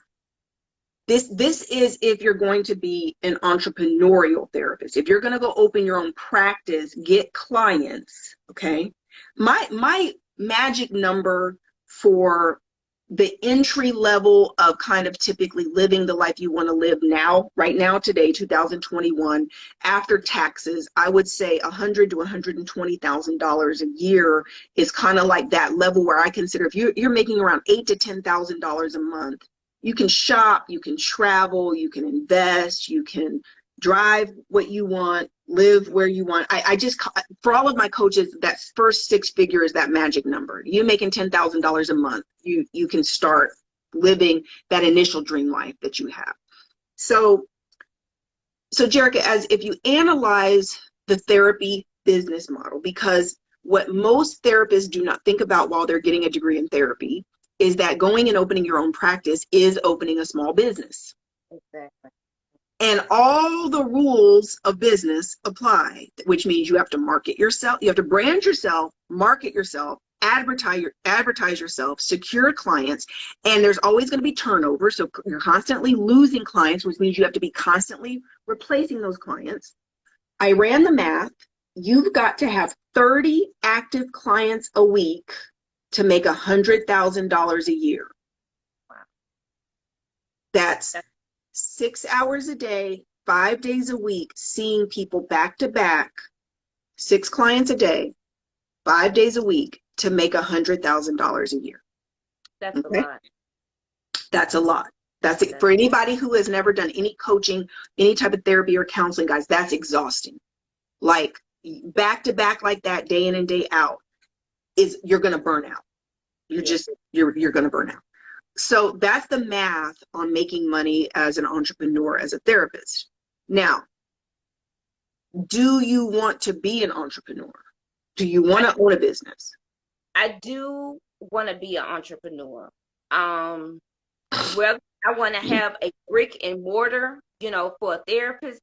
this is if you're going to be an entrepreneurial therapist. If you're going to go open your own practice, get clients, okay? My magic number for the entry level of kind of typically living the life you want to live now, right now, today, 2021, after taxes, I would say $100,000 to $120,000 a year is kind of like that level where I consider if you're making around $8,000 to $10,000 a month, you can shop, you can travel, you can invest, you can drive what you want, live where you want. I just, for all of my coaches, that first six figure is that magic number. You making $10,000 a month, you can start living that initial dream life that you have. So Jerica, as if you analyze the therapy business model, because what most therapists do not think about while they're getting a degree in therapy is that going and opening your own practice is opening a small business. Exactly. And all the rules of business apply, which means you have to market yourself, you have to brand yourself, market yourself, advertise yourself, secure clients, and there's always going to be turnover. So you're constantly losing clients, which means you have to be constantly replacing those clients. I ran the math. You've got to have 30 active clients a week to make $100,000 a year. Wow. That's 6 hours a day, 5 days a week, seeing people back to back, 6 clients a day, 5 days a week to make $100,000 a year. That's okay? a lot. That's a lot. That's it. For anybody who has never done any coaching, any type of therapy or counseling, guys, that's exhausting. Like back to back like that, day in and day out, you're going to burn out. You're going to burn out. So that's the math on making money as an entrepreneur, as a therapist. Now, do you want to be an entrepreneur? Do you want to own a business? I do want to be an entrepreneur. Well, I want to have a brick and mortar, for a therapist.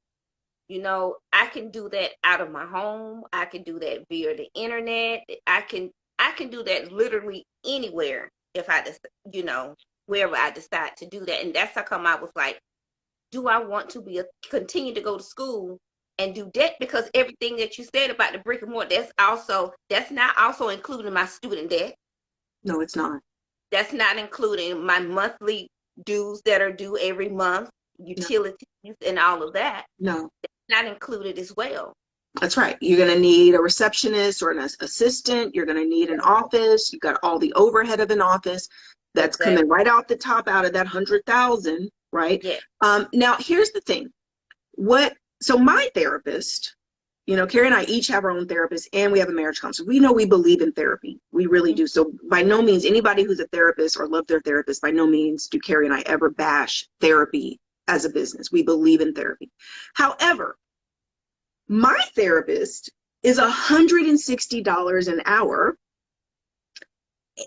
I can do that out of my home. I can do that via the internet. I can do that literally anywhere if I just, wherever I decide to do that. And that's how come I was like, do I want to continue to go to school and do debt? Because everything that you said about the brick and mortar, that's not also including my student debt. No, it's not. That's not including my monthly dues that are due every month, utilities and all of that. No. That's not included as well. That's right. You're going to need a receptionist or an assistant. You're going to need an office. You've got all the overhead of an office that's coming right out the top out of that 100,000, right? Yeah. Now, here's the thing. So my therapist, Carrie and I each have our own therapist, and we have a marriage counselor. We know we believe in therapy. We really do. So by no means, anybody who's a therapist or love their therapist, by no means do Carrie and I ever bash therapy as a business. We believe in therapy. However, my therapist is $160 an hour,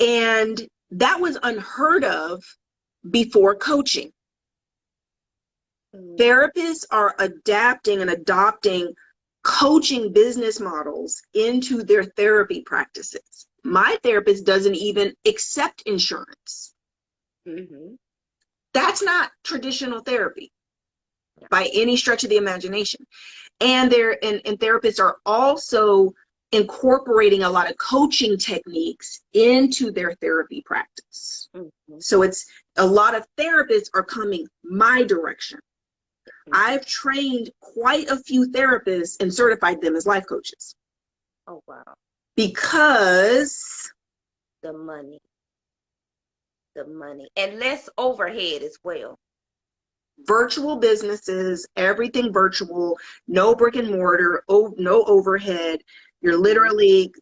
and that was unheard of before coaching. Therapists are adapting and adopting coaching business models into their therapy practices. My therapist doesn't even accept insurance. That's not traditional therapy by any stretch of the imagination. And therapists are also incorporating a lot of coaching techniques into their therapy practice. So it's a lot of therapists are coming my direction. I've trained quite a few therapists and certified them as life coaches. Oh, wow. Because the money and less overhead as well. Virtual businesses, everything virtual, no brick and mortar, no overhead. You're literally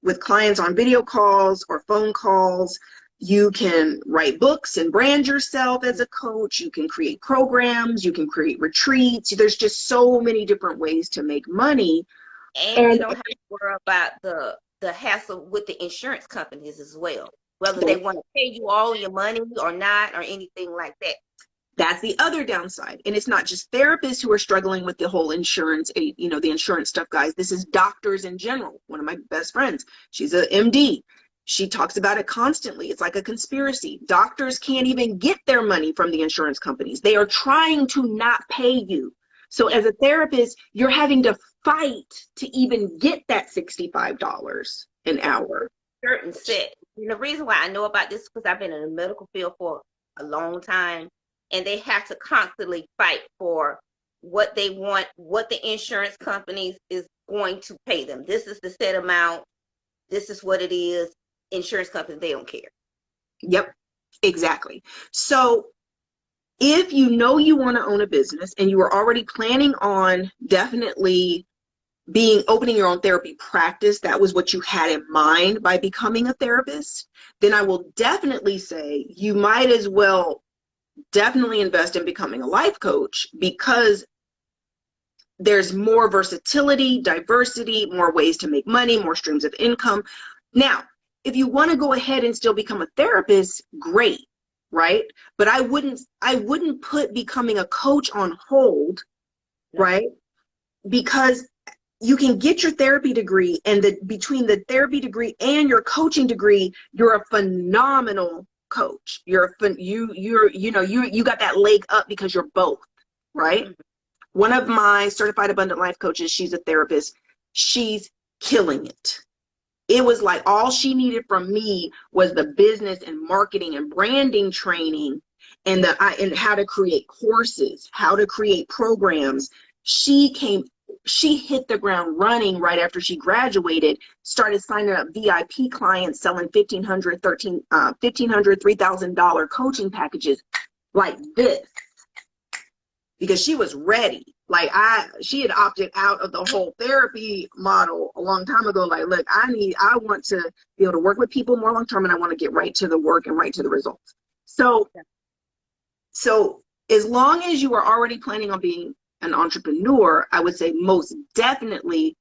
with clients on video calls or phone calls. You can write books and brand yourself as a coach. You can create programs. You can create retreats. There's just so many different ways to make money. And you don't have to worry about the hassle with the insurance companies as well, whether they want to pay you all your money or not or anything like that. That's the other downside. And it's not just therapists who are struggling with the whole insurance, you know, the insurance stuff, guys. This is doctors in general. One of my best friends, she's a MD. She talks about it constantly. It's like a conspiracy. Doctors can't even get their money from the insurance companies. They are trying to not pay you. So as a therapist, you're having to fight to even get that $65 an hour. Certain set. And the reason why I know about this is because I've been in the medical field for a long time, and they have to constantly fight for what they want, what the insurance companies is going to pay them. This is the set amount. This is what it is. Insurance companies, they don't care. Yep, exactly. So if you know you want to own a business and you are already planning on definitely opening your own therapy practice, that was what you had in mind by becoming a therapist, then I will definitely say you might as well definitely invest in becoming a life coach, because there's more versatility, diversity, more ways to make money, more streams of income. Now, if you want to go ahead and still become a therapist, great, right? But I wouldn't put becoming a coach on hold, right? Because you can get your therapy degree, and between the therapy degree and your coaching degree, you're a phenomenal coach. You got that leg up because you're both, right? Mm-hmm. One of my certified abundant life coaches, she's a therapist. She's killing it. It was like all she needed from me was the business and marketing and branding training, and how to create courses, how to create programs. She hit the ground running right after she graduated, started signing up VIP clients, selling $1,500, $3,000 coaching packages like this, because she was ready. Like she had opted out of the whole therapy model a long time ago. Like, look, I want to be able to work with people more long term, and I want to get right to the work and right to the results. So as long as you are already planning on being an entrepreneur, I would say most definitely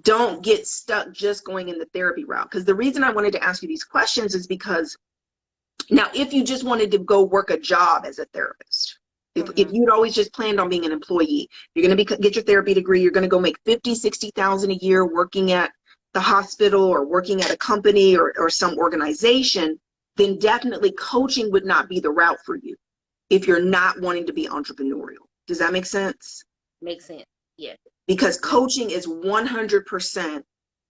don't get stuck just going in the therapy route. Because the reason I wanted to ask you these questions is because now, if you just wanted to go work a job as a therapist, if you'd always just planned on being an employee, you're going to get your therapy degree, you're going to go make $50,000-$60,000 a year working at the hospital or working at a company or some organization, then definitely coaching would not be the route for you if you're not wanting to be entrepreneurial. Does that make sense? Makes sense, yes. Because coaching is 100%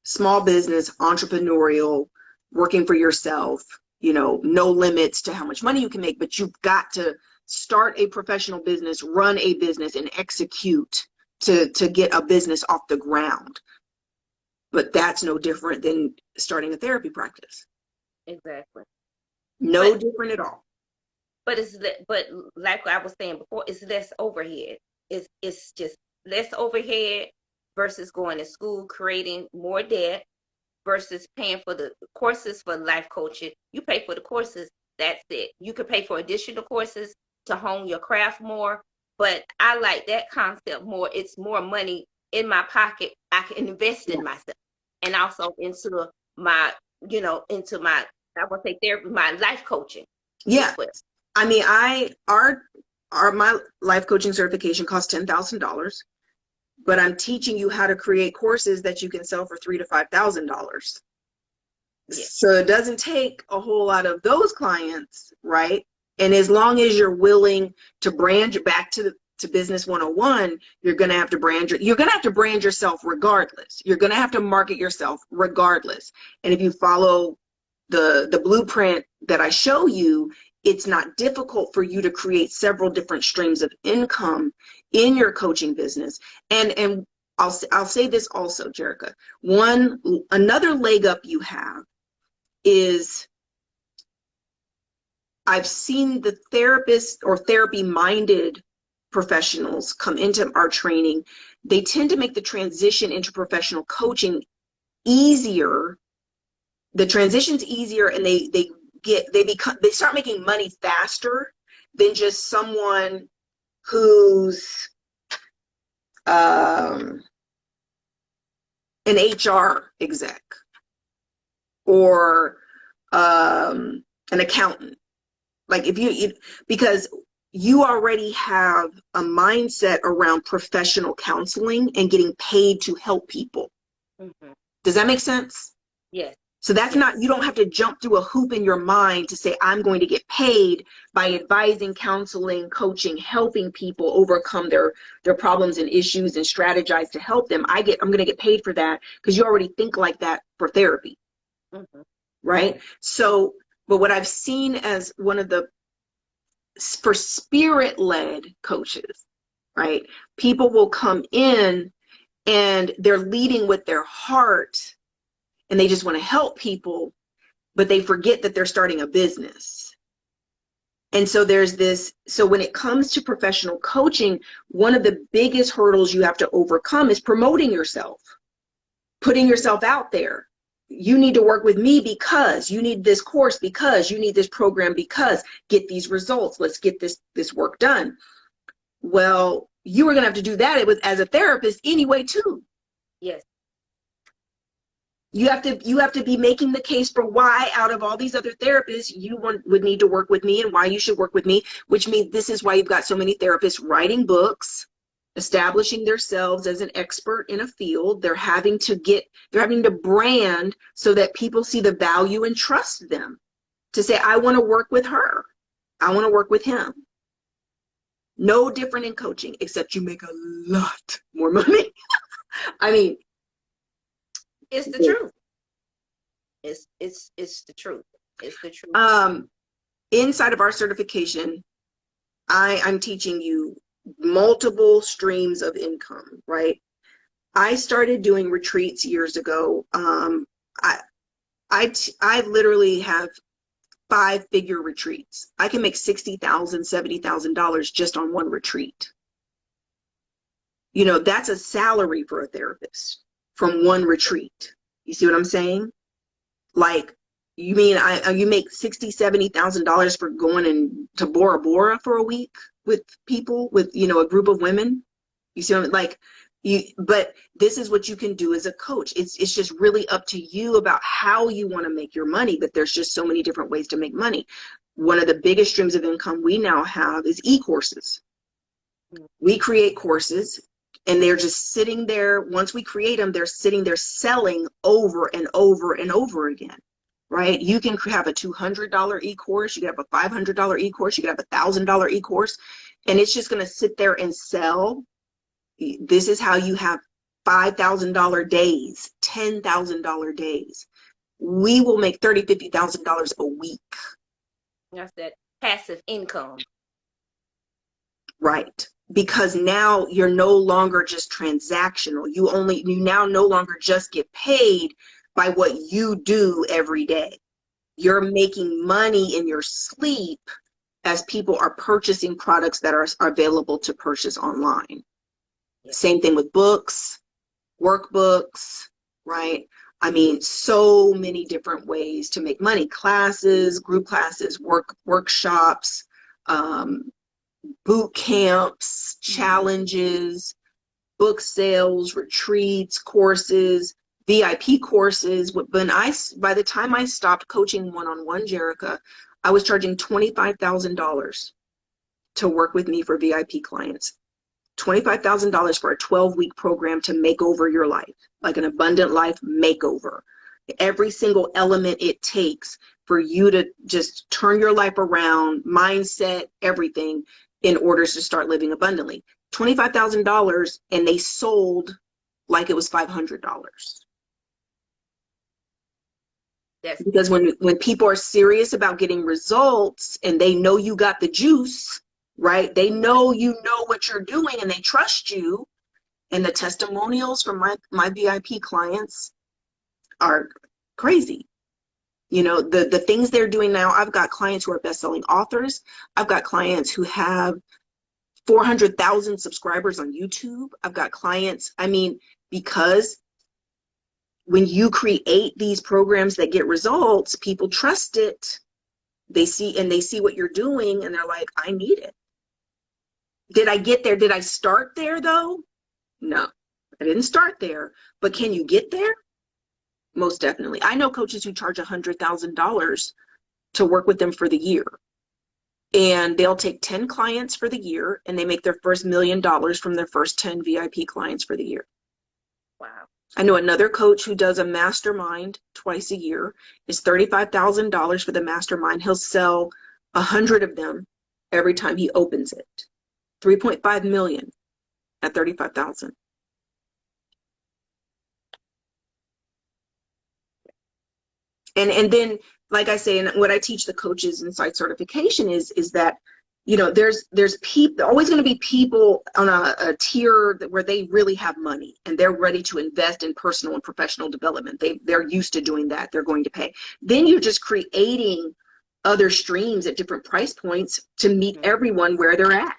small business, entrepreneurial, working for yourself, no limits to how much money you can make, but you've got to start a professional business, run a business, and execute to get a business off the ground. But that's no different than starting a therapy practice. Exactly. No different at all. But like I was saying before, it's less overhead. It's just less overhead versus going to school, creating more debt, versus paying for the courses for life coaching. You pay for the courses, that's it. You could pay for additional courses to hone your craft more, but I like that concept more. It's more money in my pocket. I can invest in myself, and also into my, I would say therapy, my life coaching. Yeah. I mean, my life coaching certification costs $10,000, but I'm teaching you how to create courses that you can sell for $3,000 to $5,000. Yeah. So it doesn't take a whole lot of those clients, right? And as long as you're willing to brand back to Business 101, you're going to have to brand yourself regardless. You're going to have to market yourself regardless. And if you follow the blueprint that I show you, it's not difficult for you to create several different streams of income in your coaching business. And I'll say this also, Jerica. Another leg up you have is, I've seen the therapists or therapy-minded professionals come into our training. They tend to make the transition into professional coaching easier. The transition's easier, and they start making money faster than just someone who's an HR exec or an accountant. Like because you already have a mindset around professional counseling and getting paid to help people. Mm-hmm. Does that make sense? Yes. So that's not, you don't have to jump through a hoop in your mind to say, I'm going to get paid by advising, counseling, coaching, helping people overcome their problems and issues and strategize to help them. I'm going to get paid for that because you already think like that for therapy. Mm-hmm. Right? So, but what I've seen as one of the, for spirit-led coaches, right? People will come in and they're leading with their heart and they just want to help people, but they forget that they're starting a business. And so there's this, so when it comes to professional coaching, one of the biggest hurdles you have to overcome is promoting yourself, putting yourself out there. You need to work with me because you need this course, because you need this program, because get these results. Let's get this work done. Well, you are going to have to do that as a therapist anyway, too. Yes. You have to be making the case for why out of all these other therapists you would need to work with me and why you should work with me, which means this is why you've got so many therapists writing books, establishing themselves as an expert in a field. They're having to brand so that people see the value and trust them to say, I want to work with her. I want to work with him. No different in coaching, except you make a lot more money. I mean, it's the truth. It's the truth. It's the truth. Inside of our certification, I'm teaching you multiple streams of income, right? I started doing retreats years ago. I literally have 5-figure retreats. I can make $60,000, $70,000 just on one retreat. You know, that's a salary for a therapist from one retreat. You see what I'm saying? Like, you mean you make $60,000, $70,000 for going to Bora Bora for a week with people, with, you know, a group of women? You see what I mean? Like, but this is what you can do as a coach. It's just really up to you about how you want to make your money, but there's just so many different ways to make money. One of the biggest streams of income we now have is e-courses. We create courses and they're just sitting there. Once we create them, they're sitting there selling over and over and over again, right? You can have a $200 e-course, you can have a $500 e-course, you can have a $1,000 e-course, and it's just going to sit there and sell. This is how you have $5,000 days, $10,000 days. We will make $30,000, $50,000 a week. That's that passive income. Right. Because now you're no longer just transactional. You now no longer just get paid by what you do every day. You're making money in your sleep as people are purchasing products that are available to purchase online. Same thing with books, workbooks, right? I mean, so many different ways to make money. Classes, group classes, workshops, boot camps, challenges, book sales, retreats, courses, VIP courses. By the time I stopped coaching one-on-one, Jerica, I was charging $25,000 to work with me for VIP clients. $25,000 for a 12-week program to make over your life, like an abundant life makeover. Every single element it takes for you to just turn your life around, mindset, everything, in order to start living abundantly. $25,000, and they sold like it was $500. Because when people are serious about getting results and they know you got the juice, right? They know you know what you're doing and they trust you. And the testimonials from my VIP clients are crazy. You know, the things they're doing now. I've got clients who are best-selling authors. I've got clients who have 400,000 subscribers on YouTube. I've got clients, I mean, because when you create these programs that get results, people trust it. They see what you're doing and they're like, I need it. Did I get there? Did I start there though? No, I didn't start there. But can you get there? Most definitely. I know coaches who charge $100,000 to work with them for the year. and they'll take 10 clients for the year, and they make their first $1 million from their first 10 VIP clients for the year. Wow. I know another coach who does a mastermind twice a year. Is $35,000 for the mastermind. He'll sell 100 of them every time he opens it. 3.5 million at 35,000. And then, like I say, and what I teach the coaches inside certification is that, you know, there's people, always going to be people on a tier where they really have money and they're ready to invest in personal and professional development. They're used to doing that. They're going to pay. Then you're just creating other streams at different price points to meet everyone where they're at.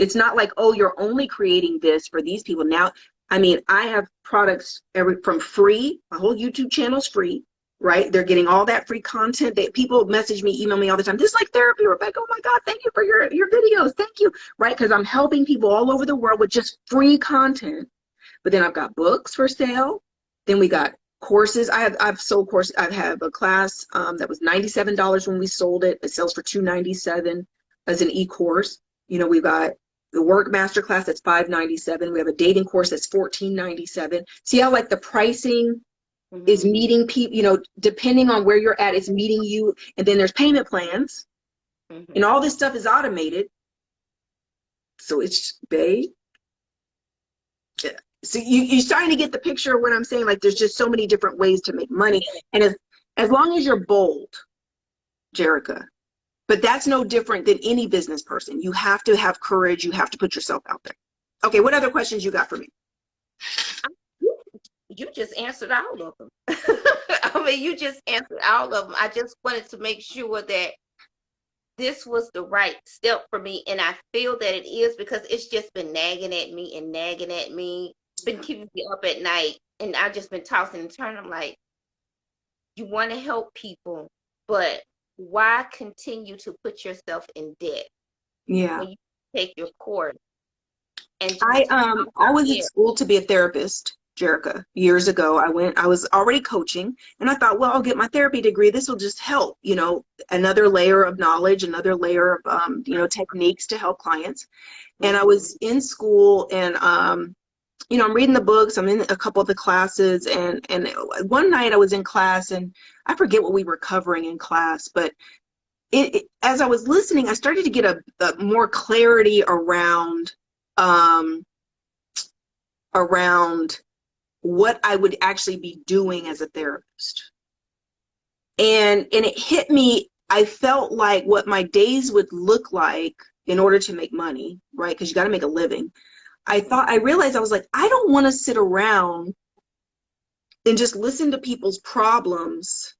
It's not like, oh, you're only creating this for these people. Now, I mean, I have products from free. My whole YouTube channel is free. Right? They're getting all that free content. People message me, email me all the time. This is like therapy, Rebecca. Oh my God, thank you for your videos. Thank you. Right? Because I'm helping people all over the world with just free content. But then I've got books for sale. Then we got courses. I've sold courses. I have a class that was $97 when we sold it. It sells for $297 as an e-course. You know, we've got the work master class that's $597. We have a dating course that's $1497. See how like the pricing is meeting people, you know, depending on where you're at, it's meeting you. And then there's payment plans, and all this stuff is automated. So it's, babe. Yeah. So you're starting to get the picture of what I'm saying. Like, there's just so many different ways to make money. And as long as you're bold, Jerica, but that's no different than any business person. You have to have courage. You have to put yourself out there. Okay. What other questions you got for me? You just answered all of them. I mean, you just answered all of them. I just wanted to make sure that this was the right step for me. And I feel that it is, because it's just been nagging at me and nagging at me. It's been keeping me up at night. And I've just been tossing and turning. I'm like, you want to help people, but why continue to put yourself in debt? Yeah. When you take your course. And I was in school to be a therapist, Jerica, years ago. I was already coaching, and I thought, well, I'll get my therapy degree. This will just help, you know, another layer of knowledge, another layer of, you know, techniques to help clients. And I was in school, and, you know, I'm reading the books. I'm in a couple of the classes, and one night I was in class, and I forget what we were covering in class, but as I was listening, I started to get a more clarity around what I would actually be doing as a therapist. And it hit me. I felt like what my days would look like in order to make money, right? Because you got to make a living. I realized, I was like, I don't want to sit around and just listen to people's problems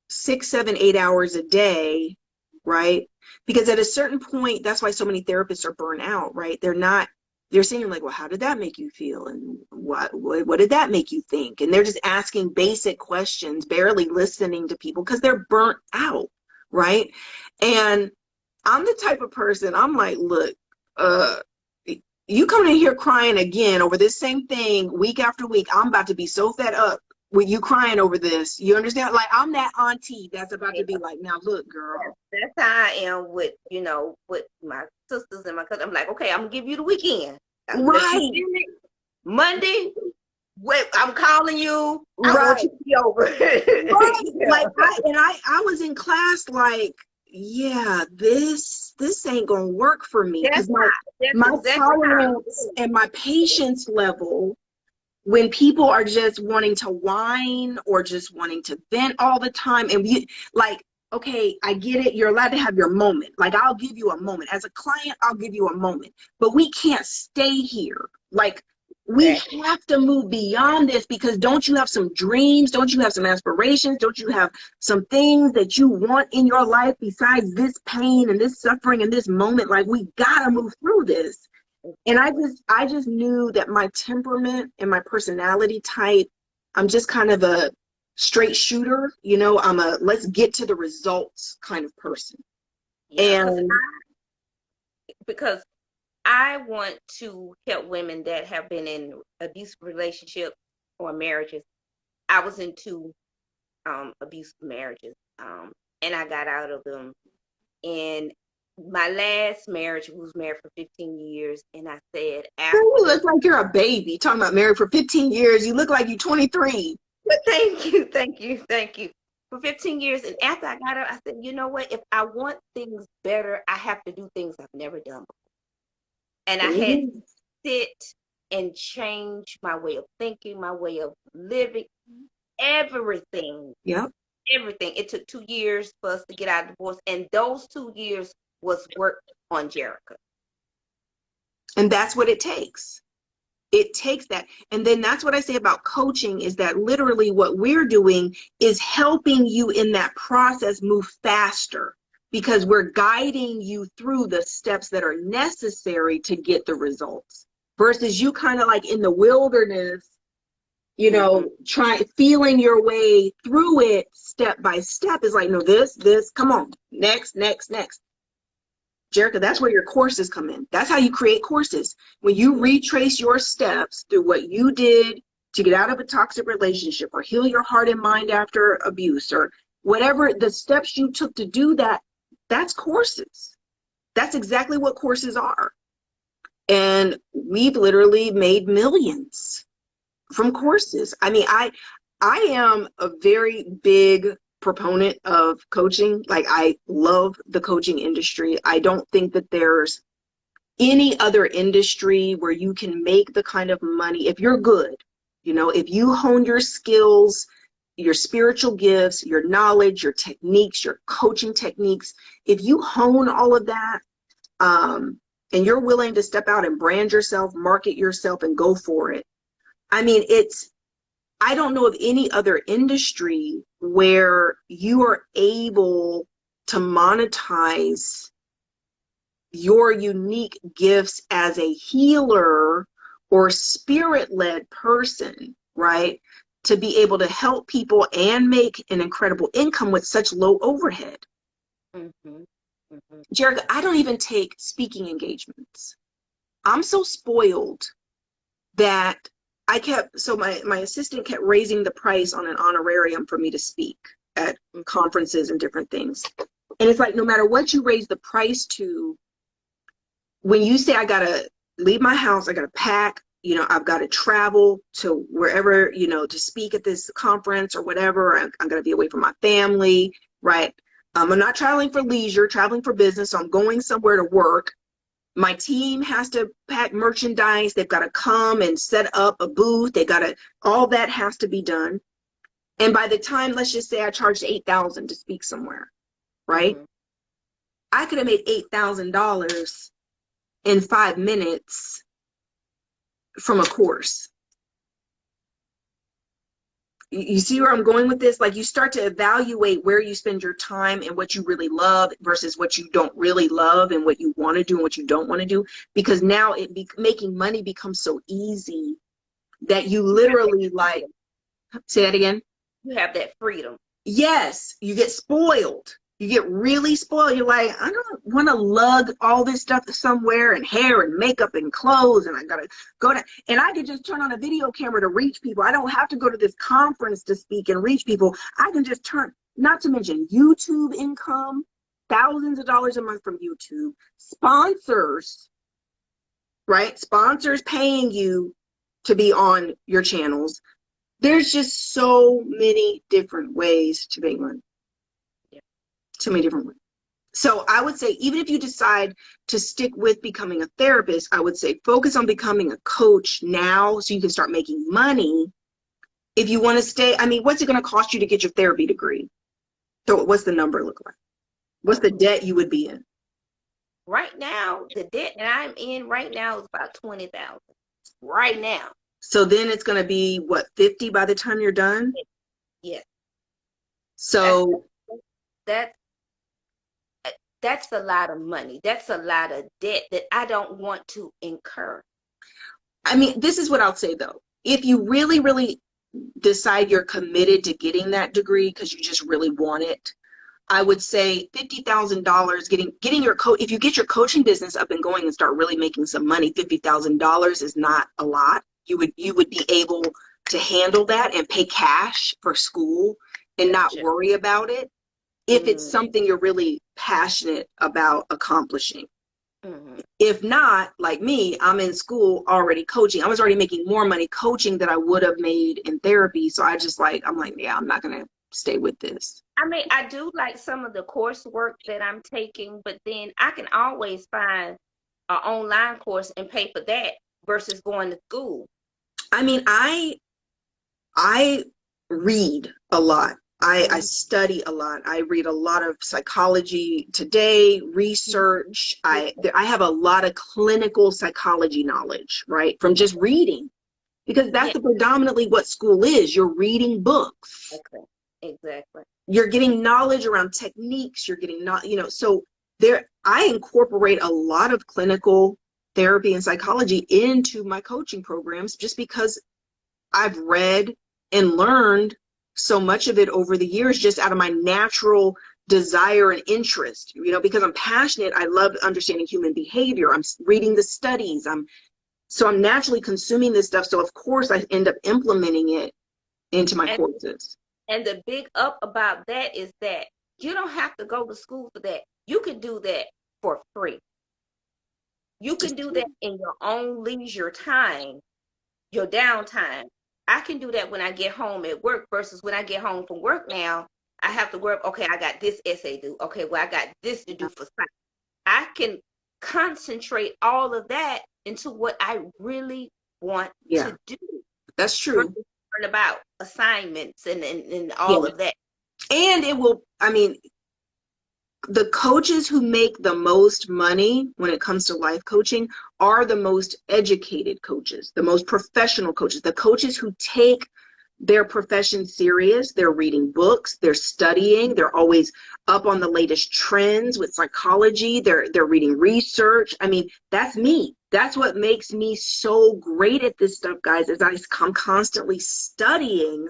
6, 7, 8 hours a day, right? Because at a certain point, that's why so many therapists are burnt out, right? They're saying like, well, how did that make you feel? And what did that make you think? And they're just asking basic questions, barely listening to people because they're burnt out, right? And I'm the type of person, I'm like, look, you come in here crying again over this same thing week after week. I'm about to be so fed up with you crying over this. You understand? Like, I'm that auntie that's about to be like, now look, girl. That's how I am with, you know, with my sisters and my cousins. I'm like, okay, I'm gonna give you the weekend. Right. Monday, wait, I'm calling you. I Right. want you to be over. Right. Like, I was in class like, yeah, this ain't gonna work for me, because my tolerance and my patience level, when people are just wanting to whine or just wanting to vent all the time, and like, okay, I get it, you're allowed to have your moment. Like, I'll give you a moment. As a client, I'll give you a moment. But we can't stay here. Like, we have to move beyond this, because don't you have some dreams? Don't you have some aspirations? Don't you have some things that you want in your life besides this pain and this suffering and this moment? Like, we gotta move through this. And I just knew that my temperament and my personality type, I'm just kind of a straight shooter, you know, I'm a let's get to the results kind of person. Yeah, and because I want to help women that have been in abusive relationships or marriages. I was in 2 abusive marriages, and I got out of them. And my last marriage was married for 15 years, and I said Girl, you after. look like you're a baby. Talking about married for 15 years. You look like you're 23. Thank you, thank you, thank you. For 15 years, and after I got out, I said, you know what? If I want things better, I have to do things I've never done before. And I had to sit and change my way of thinking, my way of living, everything. Yep. Everything. It took 2 years for us to get out of divorce, and those 2 years was work on Jerica. And that's what it takes. It takes that. And then that's what I say about coaching, is that literally what we're doing is helping you in that process move faster, because we're guiding you through the steps that are necessary to get the results, versus you kind of like in the wilderness, you know, feeling your way through it step by step. Is like, no, this, come on, next. Jerica, that's where your courses come in. That's how you create courses. When you retrace your steps through what you did to get out of a toxic relationship, or heal your heart and mind after abuse, or whatever the steps you took to do that, that's courses. That's exactly what courses are. And we've literally made millions from courses. I mean, I am a very big proponent of coaching. Like, I love the coaching industry. I don't think that there's any other industry where you can make the kind of money if you're good. You know, if you hone your skills, your spiritual gifts, your knowledge, your techniques, your coaching techniques, if you hone all of that, and you're willing to step out and brand yourself, market yourself, and go for it. I mean, I don't know of any other industry where you are able to monetize your unique gifts as a healer or spirit-led person, right? To be able to help people and make an incredible income with such low overhead. Jerica, I don't even take speaking engagements. I'm so spoiled that my assistant kept raising the price on an honorarium for me to speak at conferences and different things. And it's like, no matter what you raise the price to, when you say I gotta leave my house, I gotta pack, you know, I've got to travel to wherever, you know, to speak at this conference or whatever, I'm gonna be away from my family, right? I'm not traveling for leisure, traveling for business, so I'm going somewhere to work. My team has to pack merchandise. They've got to come and set up a booth. All that has to be done. And by the time, let's just say I charged $8,000 to speak somewhere, right? I could have made $8,000 in 5 minutes from a course. You see where I'm going with this? Like, you start to evaluate where you spend your time and what you really love versus what you don't really love, and what you want to do and what you don't want to do. Because now making money becomes so easy that you literally, like, say that again? You have that freedom. Yes, you get spoiled. You get really spoiled. You're like, I don't want to lug all this stuff to somewhere, and hair and makeup and clothes, and I gotta go to, and I could just turn on a video camera to reach people. I don't have to go to this conference to speak and reach people. I can just not to mention YouTube income, thousands of dollars a month from YouTube, sponsors, right? Sponsors paying you to be on your channels. There's just so many different ways to make money. So many different ways. So I would say, even if you decide to stick with becoming a therapist, I would say focus on becoming a coach now so you can start making money. If you want to stay, I mean, what's it going to cost you to get your therapy degree? So what's the number look like? What's the debt you would be in? Right now, the debt that I'm in right now is about $20,000. Right now. So then it's going to be what, 50 by the time you're done? Yes. So that's a lot of money. That's a lot of debt that I don't want to incur. I mean, this is what I'll say though. If you really, really decide you're committed to getting that degree because you just really want it, I would say $50,000 getting your if you get your coaching business up and going and start really making some money, $50,000 is not a lot. You would be able to handle that and pay cash for school and not worry about it. if it's something you're really passionate about accomplishing. Mm-hmm. If not, like me, I'm in school already coaching. I was already making more money coaching than I would have made in therapy. So I'm like, yeah, I'm not going to stay with this. I mean, I do like some of the coursework that I'm taking, but then I can always find an online course and pay for that versus going to school. I mean, I read a lot. I study a lot. I read a lot of Psychology Today, research. I have a lot of clinical psychology knowledge, right? From just reading, because that's predominantly what school is. You're reading books. Okay. Exactly. You're getting knowledge around techniques. You're getting so I incorporate a lot of clinical therapy and psychology into my coaching programs just because I've read and learned so much of it over the years, just out of my natural desire and interest, because I'm passionate. I love understanding human behavior. I'm reading the studies. I'm naturally consuming this stuff. So of course I end up implementing it into my courses. And the big up about that is that you don't have to go to school for that. You can do that for free. You can do that in your own leisure time, your downtime. I can do that when I get home at work versus when I get home from work now, I have to work. Okay, I got this essay to do. Okay, well, I got this to do for science. I can concentrate all of that into what I really want to do. That's true. Learn about assignments and all of that. And it will, the coaches who make the most money when it comes to life coaching are the most educated coaches, the most professional coaches, the coaches who take their profession serious. They're reading books, they're studying, they're always up on the latest trends with psychology, they're reading research. That's me. That's what makes me so great at this stuff, guys, is I'm constantly studying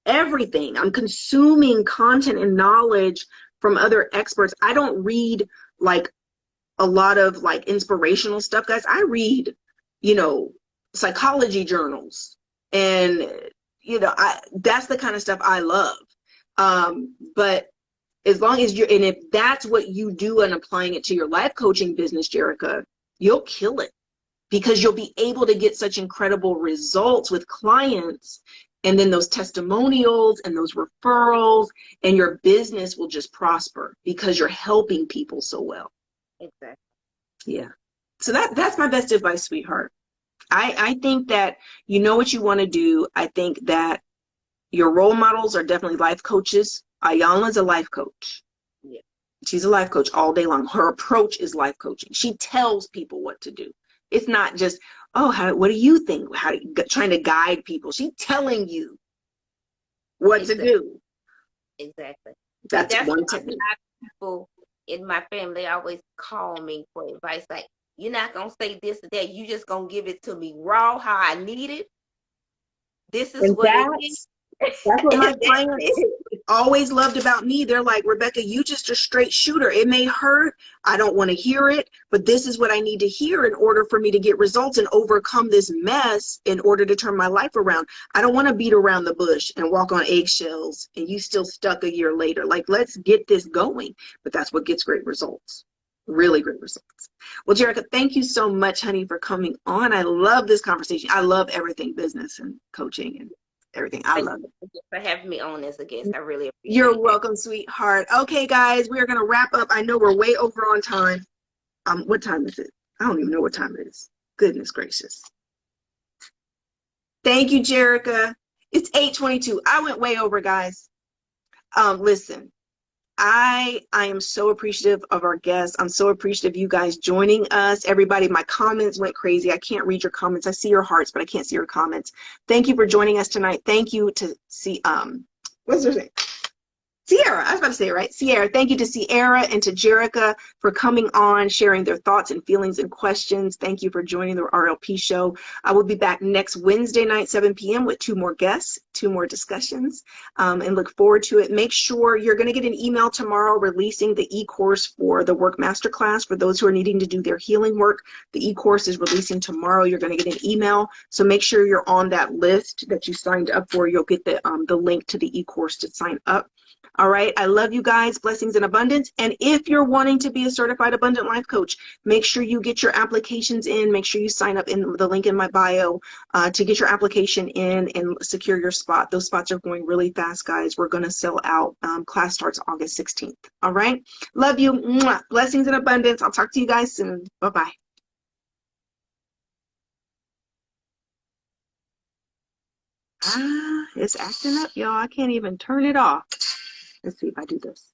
everything. I'm consuming content and knowledge from other experts. I don't read like a lot of like inspirational stuff, guys. I read, psychology journals, and that's the kind of stuff I love. But as long as and if that's what you do and applying it to your life coaching business, Jerica, you'll kill it, because you'll be able to get such incredible results with clients, and then those testimonials and those referrals, and your business will just prosper because you're helping people so well. Exactly. Yeah. So that's my best advice, sweetheart. I think that you know what you want to do. I think that your role models are definitely life coaches. Ayanna's a life coach. Yeah. She's a life coach all day long. Her approach is life coaching. She tells people what to do. It's not just, what do you think? Trying to guide people. She's telling you what to do. Exactly. That's one why technique. People in my family always call me for advice. Like, you're not going to say this or that. You just going to give it to me raw, how I need it. This is what it is. That's what my clients always loved about me. They're like, Rebecca, you just a straight shooter. It may hurt. I don't want to hear it, but this is what I need to hear in order for me to get results and overcome this mess in order to turn my life around. I don't want to beat around the bush and walk on eggshells and you still stuck a year later. Like, let's get this going. But that's what gets great results. Really great results. Well, Jerica, thank you so much, honey, for coming on. I love this conversation. I love everything business and coaching and everything. I love it. For having me on as a guest. I really appreciate it. You're welcome, sweetheart. Okay, guys, we are going to wrap up. I know we're way over on time. What time is it? I don't even know what time it is. Goodness gracious. Thank you, Jerica. It's 8:22. I went way over, guys. Listen, I am so appreciative of our guests. I'm so appreciative of you guys joining us. Everybody, my comments went crazy. I can't read your comments. I see your hearts, but I can't see your comments. Thank you for joining us tonight. Thank you to what's her name? Sierra. I was about to say it right. Sierra. Thank you to Sierra and to Jerica for coming on, sharing their thoughts and feelings and questions. Thank you for joining the RLP show. I will be back next Wednesday night, 7 p.m. with 2 more guests. 2 more discussions, and look forward to it. Make sure you're going to get an email tomorrow releasing the e-course for the Work Masterclass. For those who are needing to do their healing work, the e-course is releasing tomorrow. You're going to get an email. So make sure you're on that list that you signed up for. You'll get the link to the e-course to sign up. All right. I love you guys. Blessings and abundance. And if you're wanting to be a certified abundant life coach, make sure you get your applications in. Make sure you sign up in the link in my bio to get your application in and secure your spot. Those spots are going really fast, guys. We're going to sell out. Class starts August 16th. All right. Love you. Mwah. Blessings and abundance. I'll talk to you guys soon. Bye-bye. It's acting up, y'all. I can't even turn it off. Let's see if I do this.